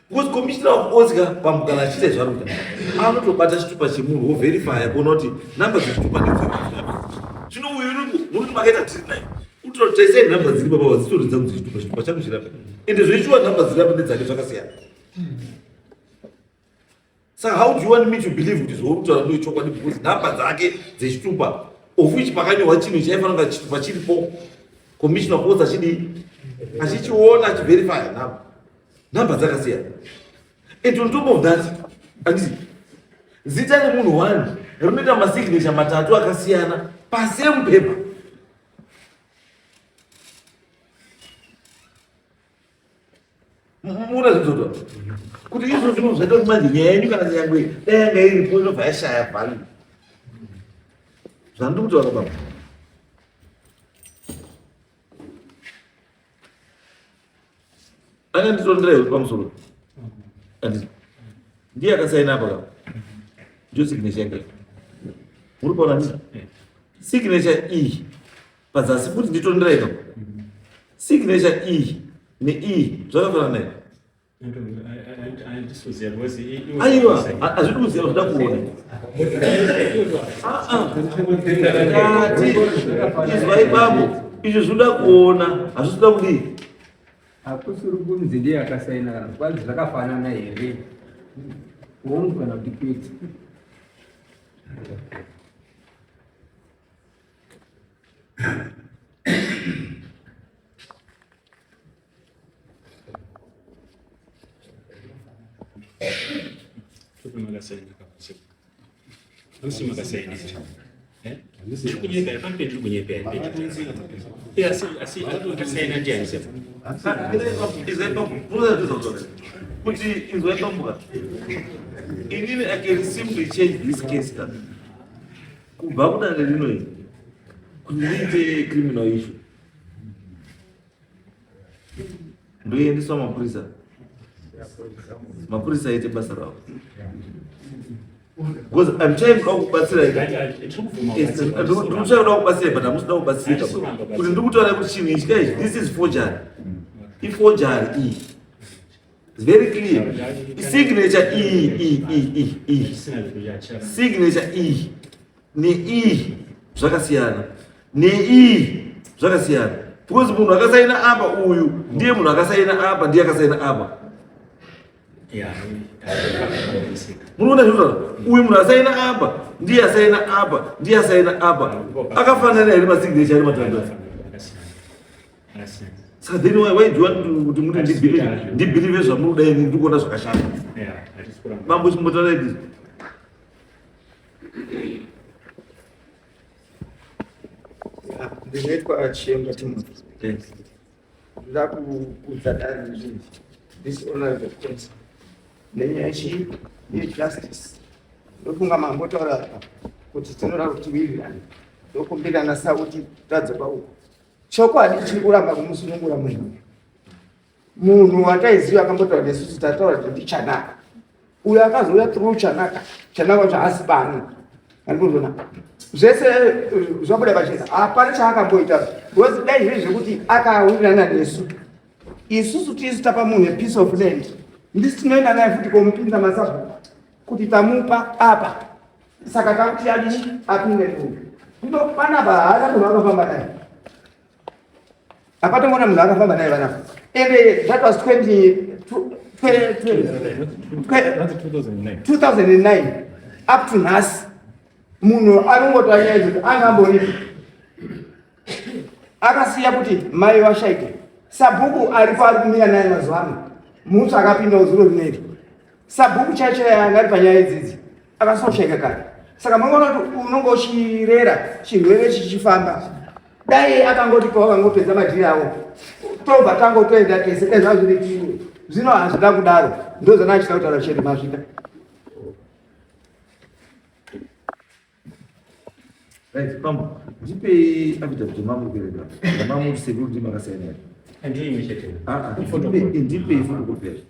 Because commissioner of Oscar pamukana achiita zvari kuti anotobata chitupa chemunhu woverifya kuona kuti namba dzechitupa ndedzakafana. Zvino uyu muri makaita tiri naye utotaisai namba dziri papa wadzitoridza kuti chitupa changu chirapa ende zvechiwa namba dzirapa nedzake zvakasiyana. Saka how do you want me to believe kuti zvoutaura ndochokwadi because namba dzake dzechitupa of which pakanyorwa chinhu chaifanira chitupa chiripo commissioner of Oscar achidii achichiona achiverifya namba dzakasiyana. And on top of that, zita remunhu 1 rinoita masignature matatu akasiyana pasame paper. Muna zvizoto kuti izvo zvinhu zvaita kuti manje nyaya yenyu kana nyangwe dai yanga iripo inobva yashaya bhanu zvandiri kutaura baba. Ane nditondera iwe pamusoro ndiye akasaina apa kapa ndio signature yake muri paona ndisa signature iyi pazasi kuti nditondera iwe signature iyi ne zvakafanana naye aiwa hazvidi kuziva zvoda kuona izvai bambo izvo zvoda kuona hazvizvoda kudii hakusiri kunzi ndiye akasaina kana kwanzi zvakafanana here wonzi kana kuti kwete. kuti inzwai bambuka inini I can simply change this case kubva kudare rino kuti ndiite criminal issue ndoendeswa mapurisa aite basa ravo because I'm trying to kubatsira ndikutsvakuda kubatsira but hamusida kubatsirika kuti ndikutaura kuti chinhu ichi kai this is forgery. Forgery iyi it's very clear. Signature signature ne zvakasiyana ne zvakasiyana because munhu akasaina apa uyu ndiye munhu akasaina apa ndiye akasaina apa. Munoona zvinotaura uyu munhu asaina apa ndiye asaina apa ndiye asaina apa akafanana here masignature ari matandatu. Saka then why do you want kuti muti ndibhilive zvamunoda ini ndikuona zvakashanda. Bambo chimbotaura idzi ndinoitwa Chiyemba Timothy. Ndida kuudza dare ruzhinji this honorable court nenyaya yejustice. Ndofunga mambotaura kuti tinoda kutiwirirana ndokumbirana sauti tadzoka uko. Chokwadi chiri kuramba kumusunungura munhu wataiziva akambotaura nesu tataura kuti ndichanaka. Uyo akazouya through chanaka zvaasi bani. Andikuzvona zvese zvabuda pachena hapana chaakamboita because dai zviri zvekuti akawirirana nesu isusu tisi tapa munhu apiece of land ndisi tinoenda naye futi komupinda masabhuku kuti tamupa apa saka takuti adini apinde munhu ndo panapa haana munhu akafamba naye apatomona munhu akafamba naye vanapa and that was 2009 up to nhasi munhu anongotanya kuti angamboripi akasiya kuti mai washaika sabhuku aripo ari kumira naye mazuva ano mutsu akapinda uzuro rineri sabhuku chaicho yanga ari panyaya idzidzi akasoshaika kare. Saka mangona kuti unonge uchirera chirwere chichifamba dai akangoti pawakangopedza madhiri avo tobva tangotoenda tese dai zvazviri tiwe zvino hazvida kudaro ndozvana achida kutaura chete mazvida. Right, Bambo, ndipei affidavit yamamupereka yamamusecurity makasiyana here. Andii imechete. Ndipei photocopy yacho.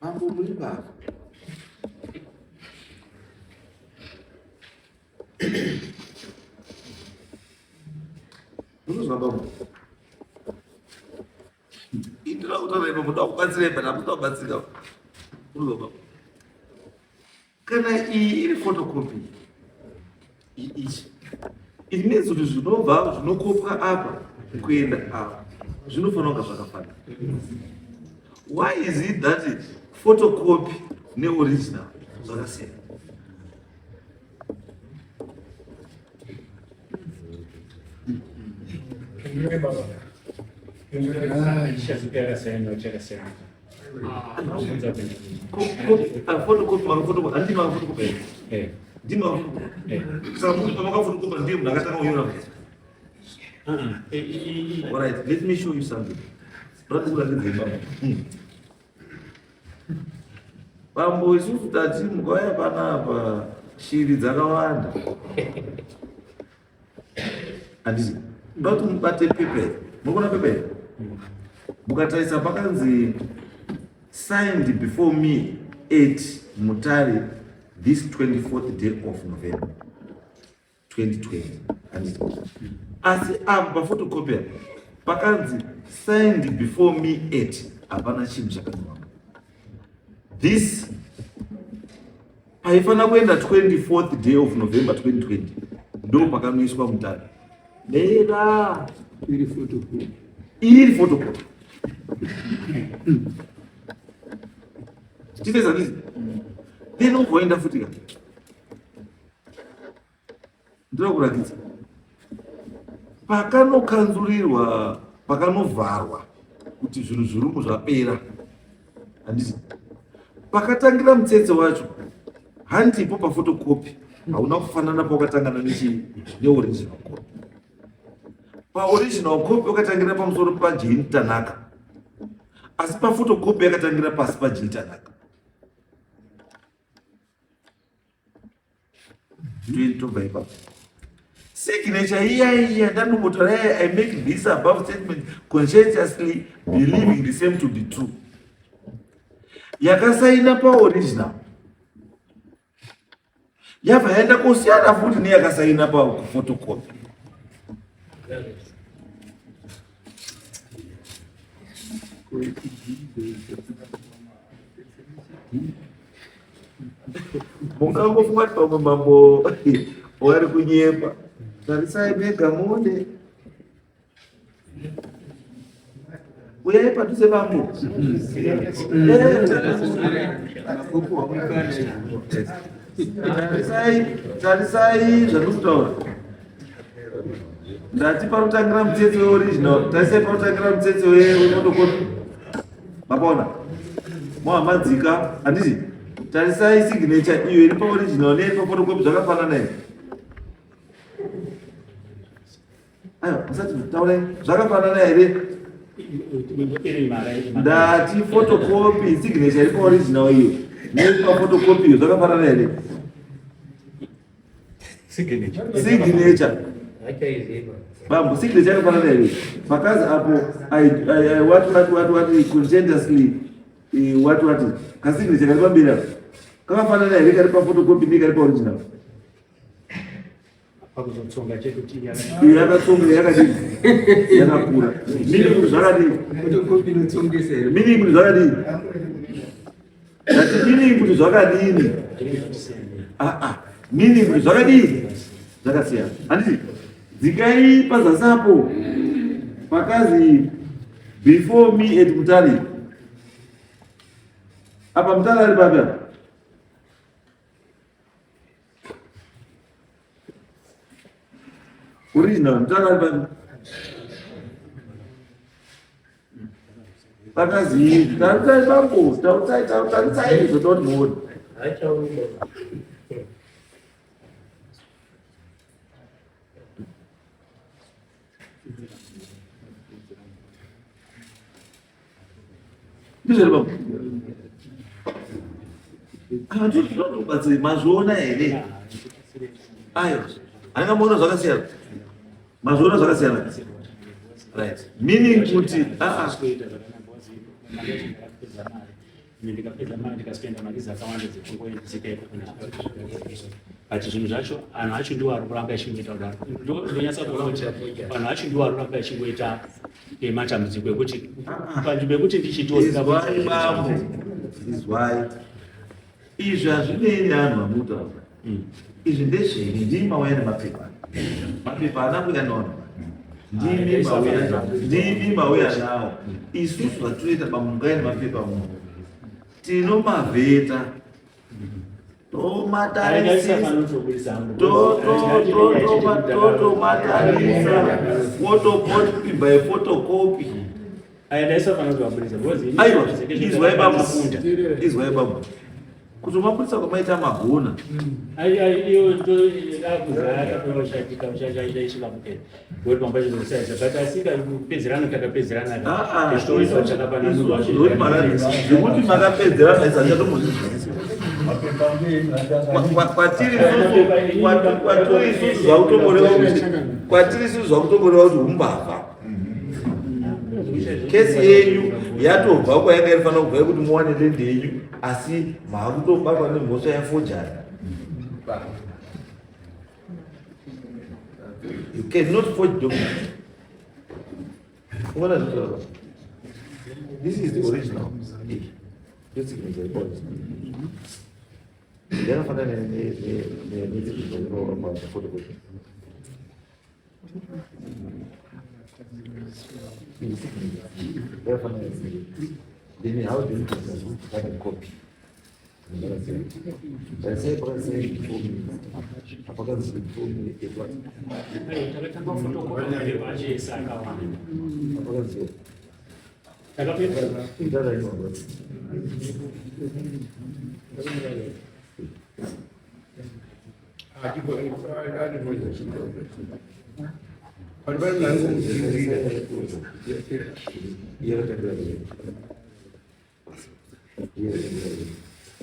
Bambo muri baba. Unozwa Bambo? Indira utarepa muda kubatsira na muda kubatsira. Unozwa Bambo? Kana iyi iri photocopy. It means kuti zvinobva zvinokopwa apa kuenda apa zvinofanira kunge zvakafanana. Why is it that photocopy neoriginal zvakasiyana? Photocopy photocopy handima photocopy. Ndima saka munhu pamakaphotocopy ndiye munhu akatanga kunyora. All right, let me show you something. Bambo isusu tati mukauya panapa shiri dzakawanda. Handisi ndoda kuti mubate pepe. Munoona pepe? Mukatarisa pakanzi signed before me 8 Mutari this 24th day of November 2020. Handisi asi apa photocopy pakanzi signed before me 8 hapana chinhu chakanyorwa. This paifana kuenda 24th day of November 2020 ndo pakanoiswa Mutari dera iri photocopy chitesa ndizi then ungoenda futi ka ndira kurakidza pakanokanzurirwa pakanovharwa kuti zvinhu zvirumu zvapera. Handisi pakatangira mutsetse wacho handipo paphotocopy hauna kufanana paukatangana neoriginal copy. Paoriginal copy wakatangira pamusoro paJane Tanaka asi paphotocopy yakatangira pasi paJane Tanaka. tobva ipapo. Signature iya ndanombotora I make this above statement conscientiously believing the same to be true. Yakasaina paoriginal yabva yaenda kusiyana futi neyakasaina photocopy. Mungangofunga kuti pamwe Bambo wari kunyepa. Tarisai mega monde uyai padhuze Bambo. Tarisai zvandikutaura. Ndati panotangira mutsetse weoriginal, tarisai panotangira mutsetse wefotokopi. Makaona? Mohamadzika, handiti? Tarisai signature iyo iri paoriginal nepafotokopi zvakafanana here. Aiwa, musati taurai zvakafanana here. Ndati fotokopi signature iri paoriginal iyo nepafotokopi iyo zvakafanana here. Signature Bambo, signature yakafanana here. Pakazi apo what conscientiously what kasignature kari pamberi apo kakafanana here kari pafotokopi nekari paoriginal. Pakuzotsonga chedu yakatsonga yakadini yakakura mini kuti zvakadini mini kuti zvakadini ati mini kuti zvakadini mini kuti zvakadini zvakasiyana. Handiti dzikai pazasi apo pakazi before me at Mutari. Apa Mutari ari papi apa? Original Mutari ari papi? Pakazi tarisai Bambo, tarisai zvotauri muone. Ndizveri Bambo? Ndinobatsiri mazviona here? Aiwa, handikamboona zvakasiyana. Mazviona zvakasiyana. Right. Meaning kuti ndikapedza mari ndikaspenda mari dzakawanda dzekungodzika ati zvinhu zvacho anhu acho ndiwo ari kuramba echingoita ndonyatsa kuona kuti vanhu acho ndiwo ari kuramba echingoita matambudziko ekuti panzvimbo yekuti ndichitozwa izvi hazvinei anhu amuta izvi ndezveni ndima waya nemapepa mapepa ana kuyanaona ndimi mauya nawo isusu vatoita pamungai nemapepa muno tinomavheta tomatarisa photocopy by photocopy. Aiwa, izwai Bambo kuti mapurisa kwamaita magona zvekuti makapedzerana isachatomozvizwisisa kwatiri isusu zvakutomborewa kuti umbafa. Kesi yenyu yatobva kwayanga irifanira kubva kuti muwane rende yenyu asi maakutobatwa nemhosva yefojari. You cannot forge documents. This is the original. This is the original. Yakafanana photocopy. Then how do you have a copy? Let's say for example,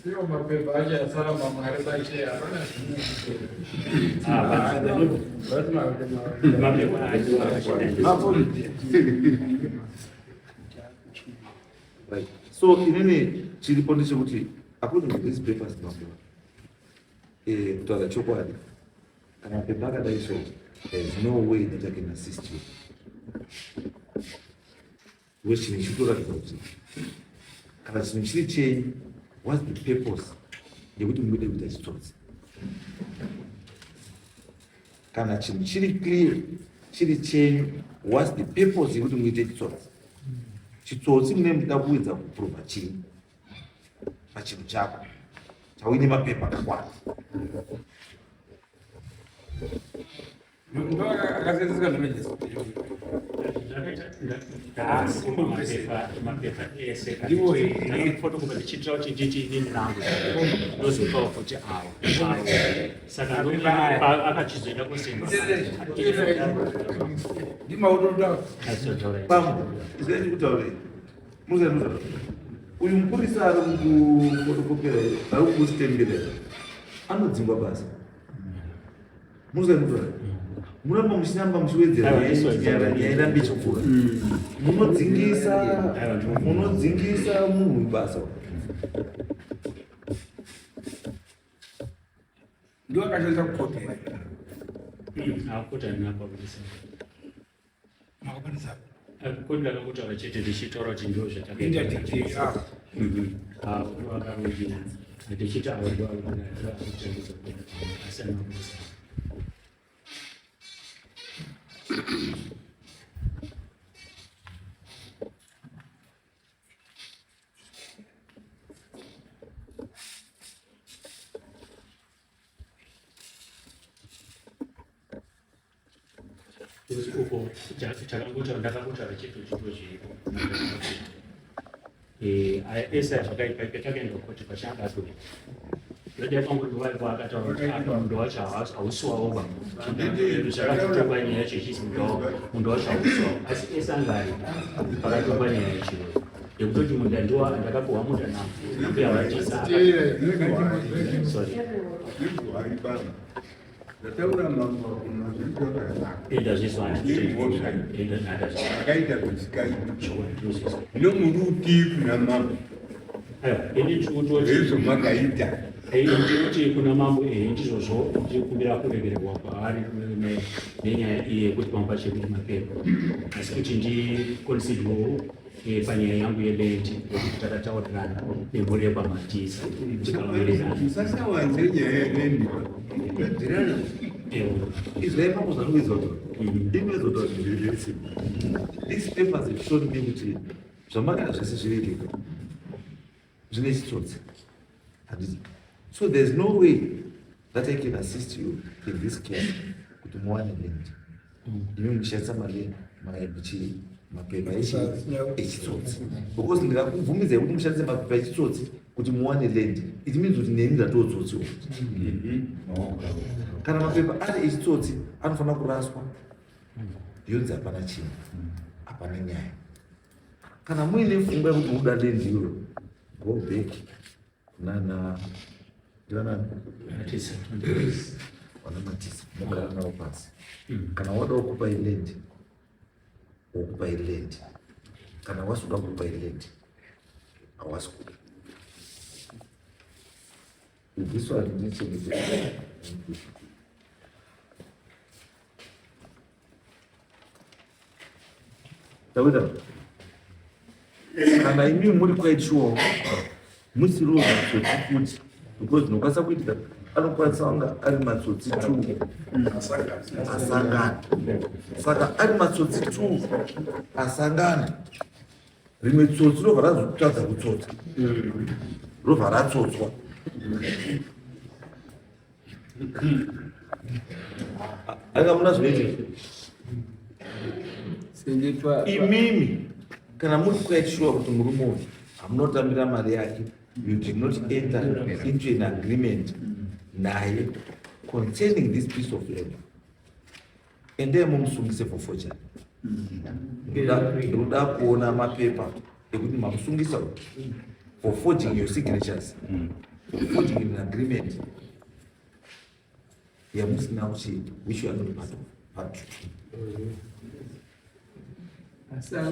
Sio mapepa aje asala mama hareba ishe hapana. Right. So inini chiripo ndechekuti according to these papers kutaura chokwadi kana pepa akadai so there's no way that I can assist you. Wechinhu chitoratidza kuti kana chinhu chiri chenyu, what's the purpose yekuti muide kuita chitsotsi? Kana chinhu chiri clear chiri chenyu, what's the purpose yekuti muite chitsotsi? Chitsotsi mune muda kuedza kuprova chii pachinhu chako chauine mapepa akakwana. mapepa ese ndifotokopa ndichitira kuti ndichiinini rangu ndozipawo kuti awo saka akachizoenda kusimba Bambo, zvendi kutaurei muzanura uyu mupurisa ari kufotokopera ari kukusitenderera anodzingwa basa muzanura muramba muchinamba muchiwedzera nyaya ichikura munodzingisa munhu basa ndio akashaanza kukopera akuta ndinapabudisa makabudisa kodi ndakakutaura chete ndichitaura kuti ndo india tiki zvatakaakarudi ndichiti avo ndo akutengesa asina kubusa uko ndakakutaura chete chito zviripo esa zvakaipetakaenda kuti pachangatori ndode panguva akataura kuti munhu wacho hausiwawo zvakatotongwa nyaya yacho ichisi munhu wacho hausiwawo asi esa ngari pakatongwa nyaya yachiro yekutoti munda ndiwa ndakapiwa munda nambuya vatisa nomuruti kuna mambo izvo makaita ndikuti kuna mambo ndizvozvo ndikumbira kuregererwa kwaari nenyaya yekuti pamba chekuti mapepa asi kuti ndikonsidwawo panyaya yangu yebendi yekuti takataurirana nemhuri yepamatisa tikawirirana sasawanze nyaya yebendi These papers have shown me kuti zvamakaita zvese zviriitika zvine chitsotsi. So there's no way that I can assist you in this case kuti muwane land. Imi muchishandisa mari mapepa echitsotsi. Because ndikakubvumidzai kuti mushandise mapepa echitsotsi kuti muwane land. It means kuti nemi ndatotsotsiwa. Kana mapepa ari echitsotsi anofanira kuraswa yonzi hapana chinhu, hapana nyaya. Kana muine pfungwa yekuti muda land iro, go back kunana Mutasa mugara navo pasi. Kana wada kukupai land wokupai land, kana wasuda kukupai land hawasi kuda. This one needs to be Tawida. Kana imi muri quite sure musiro matsotsi kuti because nokwanisa kuitika anokwanisa kunga ari matsotsi 2 asangana. Saka ari matsotsi 2 asangana, rimwe tsotsi robva razotadza kutsotsa, robva ratsotswa. Anga muna zvinoitika imimi kana muri quite sure kuti murume uyu hamunotambira mari yake, you did not enter into an agreement naye concerning this piece of land, endei mumusungise for forgery. Ndoda kuona mapepa ekuti mamusungisa for forging your signatures, for forging an agreement. yamusina kuti which you are not part of.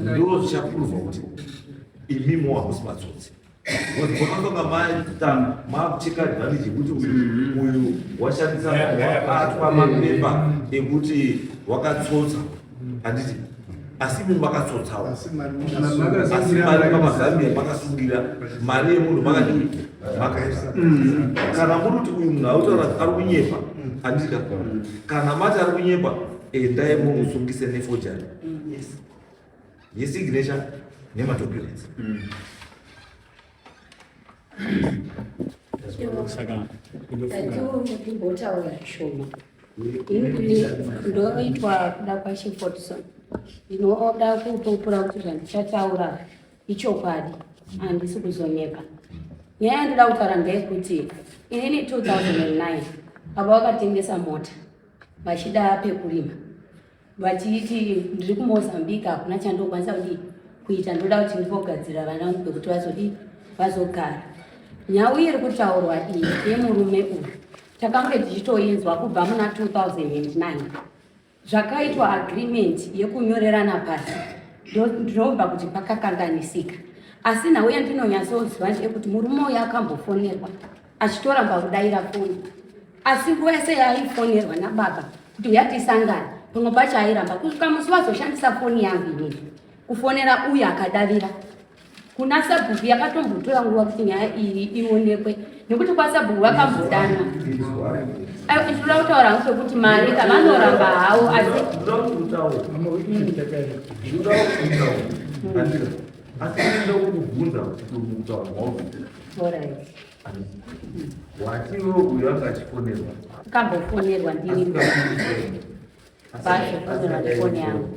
Ndo zvichapruvha kuti imimo hamusi matsotsi. Munotonga makucheka advantage yekuti uyu washandisa atwa mapepa ekuti wakatsotsa handiti asi imi makatsotsawo asi mari pamazambia makasungira mari yemunhu makadii makaisa kana muri kuti uyu munhu autaura ari kunyepa handika kana mati ari kunyepa endai mumusungise nefojari yesignature nemadocuments. Ndinotaura shoma ndoitwa kuda kwachiFortson ndinoda kutopura kuti zvandichataura ichokwadi handisi kuzonyepa. Nyaya yandoda kutaura ndeyekuti inini 2009 baba vakatengesa mota vachida pekurima vachiti ndiri kuMozambique hakuna chandokwanisa kuita ndoda kuti ndivogadzira vana vangu pekuti vazogara. Nyau iri kutaurwa iyi yemurume uyu takange tichitoinzwa kubva muna 2009 zvakaitwa agreement yekunyorerana pasi ndinobva kuti pakakanganisika. Asi nhau yandinonyatsoziva ndeyekuti murume uyu akambofonerwa achitoramba kudayira foni asi wese yaifonerwa nababa kuti yatisangana pamwe pacho airamba kusvika musi vazoshandisa foni yangu inini kufonera uyu akadavira kuna sabhuku yakatombotora nguva kuti nyaya iyi ionekwe nekuti kwasabhuku vakambodana. Ndoda kutaura hangu pekuti mari kavanoramba havo asi kuvhunza kuti mutaura watiwo uyo anga achifonerwa akambofonerwa ndini vachofonerwa nefoni yangu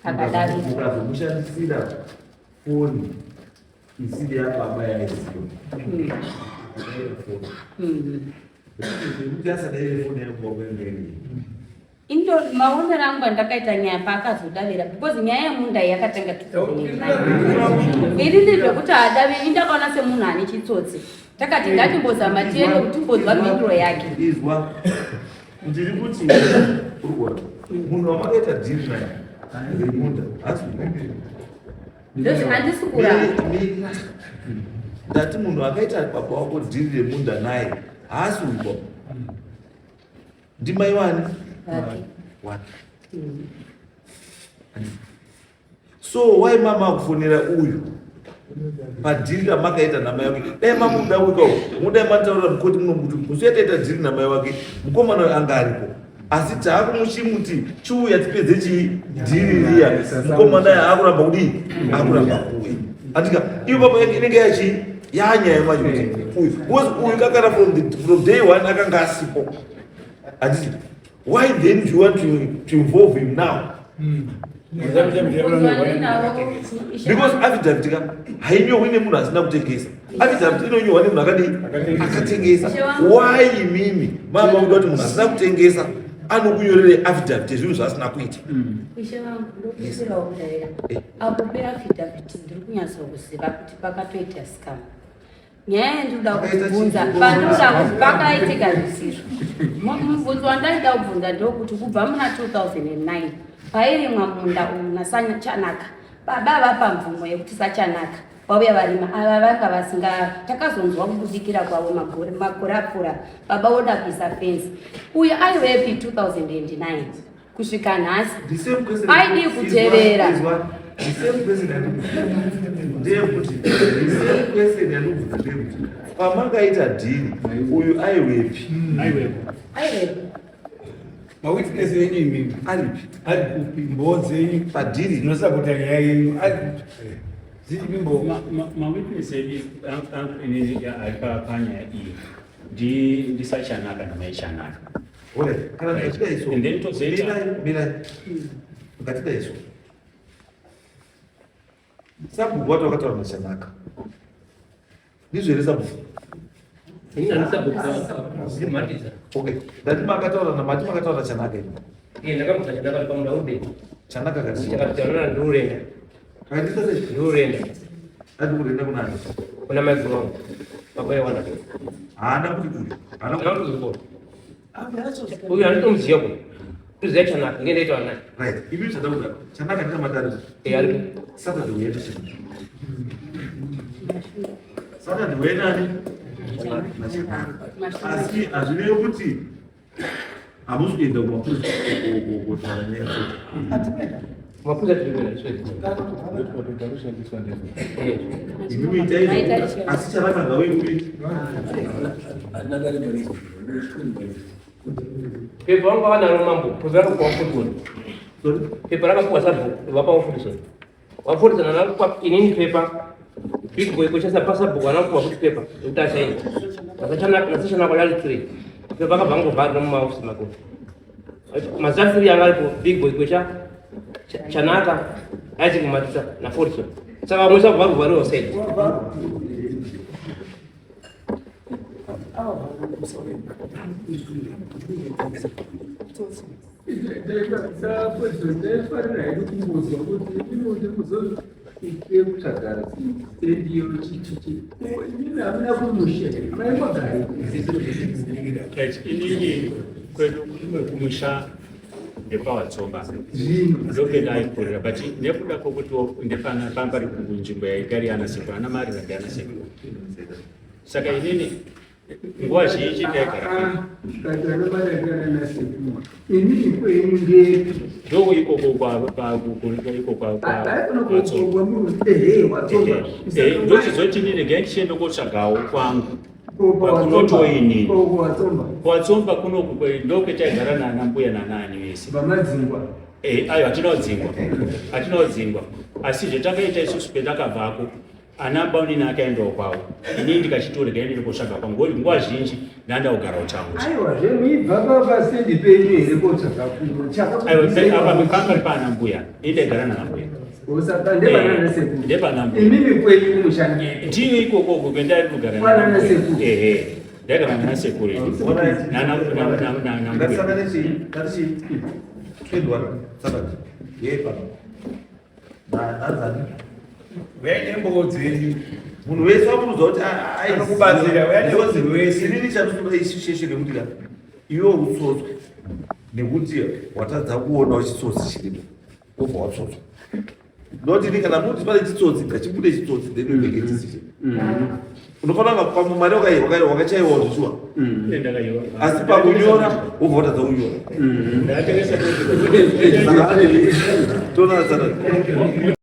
akadavira ukazomushandisira foni isiri yababa yaisiyo kuti asadaire foni yanguwakuemberi indo maonero angu andakaita nyaya paakazodavira because nyaya yemunda yakatanga 2009 iri ndezvekuti haadaviri indakaona semunhu ane chitsotsi takati ngatimbozama tiende kuti timbozwa mhinduro yake izwa ndiri kuti munhu wamakaita dhiri naye remunda ndozvi handisi kuramba ndati munhu akaita baba wako dhiri remunda naye haasi uko ndimai wani wake. So why mama akufonera uyu padhiri ramakaita namai wake dai mamuda wika mudai mataurira mukoti muno muti musuyataita dhiri namai wake mukomana anga aripo asi taakumuchimuti chiuya tipedze chidhiri riya mukomana aakuramba kudii akuramba kuwe andika iyo baba inenge yanyaya macho kuti uyu kakana from day one akanga asipo anditi why then do you want to involve him now? Because affidavit hainyohwi nemunhu asina kutengesa. Affidavit inonyohwa nemunhu akatengesa. Why imimi mama uda kuti munhu asina kutengesa anokunyorere affidavit yezvinhu zvaasina kuita? Ishe vangu ndokusirawo kudaira apo peaffidavit ndiri kunyatsokuziva kuti pakatoita scam. Nyaya yandinoda kubvunza pandinoda kuti pakaitika zvisizvo mubvunzo wandaida kubvunza ndokuti kubva muna 2009 pairimwa munda umu nasachanaka baba vapa mvumo yekuti sachanaka vauya varima ava vanga vasinga takazonzwa kubudikira kwavo makore apfuura baba voda kuisa fensi uyu aivepi 2009 kusvika nhasi aidi kutevera ndeyekuti question yanobvunza ndeyekuti pamakaita dhiri uyu aiwepi mawitness yenyu imimi aripi ari kupi mboo dzenyu padhiri dzinosapota nyaya yenyu ari kupi dziripi mboo mawitness ari panyaya iyi ndisachanaka namaichanaka kana ngatida iso and then tozoita ngatida iso sabhuku wati wakataura machanaka ndizvo here sabhuku okay ndati makataura namati makataura chanaka ini ndakamuta chanaka ari pamuda ude chanaka chakataurana ndiurenda ndiurenda ati kurenda kunani kuna maiguru wangu pakwai wana haana kuti kuri haana kuti uyu anditomuziva ku tuziva chanaka ngendaita wanai Right. Ibi chataura. Chanaka ndikamatari. ari Saturday wetu. Saturday wetu. Asi azvineyo kuti hamusi kuenda kutara nesu. mapuza tirikwenda Ibi itai. Asi chanaka ngawe kuti. pepa vanga vanaro mambo pevera kupa futbol pepa rakapuwa sabhuku vapa wafundisa wafundisa nanakupa inini pepa big boy kuchasa pa sabhuku anakupa kuti pepa utachaini nasachanako lali 3 pepa akabvango bhadra mumaofisi mako mazafiri yanga aripo big boy kucha chanaka aiti kumatisa naforison saka vamwe sabvaruvhariwa saidi inini kwedu kumusha ndepawatsomba ndoke ndaikurira but nekuda kwokuti ndepana pambari kunzvimbo yaigari ana sekuru ana mari randi ana sekuru saka inini nguva zhinji ndaigara ndo ndochizoti nini ngai ndichienda kotsvagawo kwangu kunotoinini kwatsomba kunoku ndoketaigara nana mbuya nanani vese ayo hatinodzingwa asi zvetakaita isusu petakabvako ana baunini akaendawo kwavo inini ndikachitori gaindiri kotsvaga kwangu ngoti nguva zhinji ndandakugara utauti apa pambari paana mbuya ini ndaigara nana mbuya ndepana ndiyo ikokoko kwendari kugara ndaigara nana sekuru munhu wese wamuudza kuti inini chandotoda isisheshe nekuti iwe utsotswa nekuti watadza kuona chitsotsi chiripo obva watsotswa noti kana muti pane chitsotsi ngachibude chitsotsi ndenoveke chisishe unofanira pamwe mari wakachaiwa zvishwa asi pakunyora obva watadza kunyora toona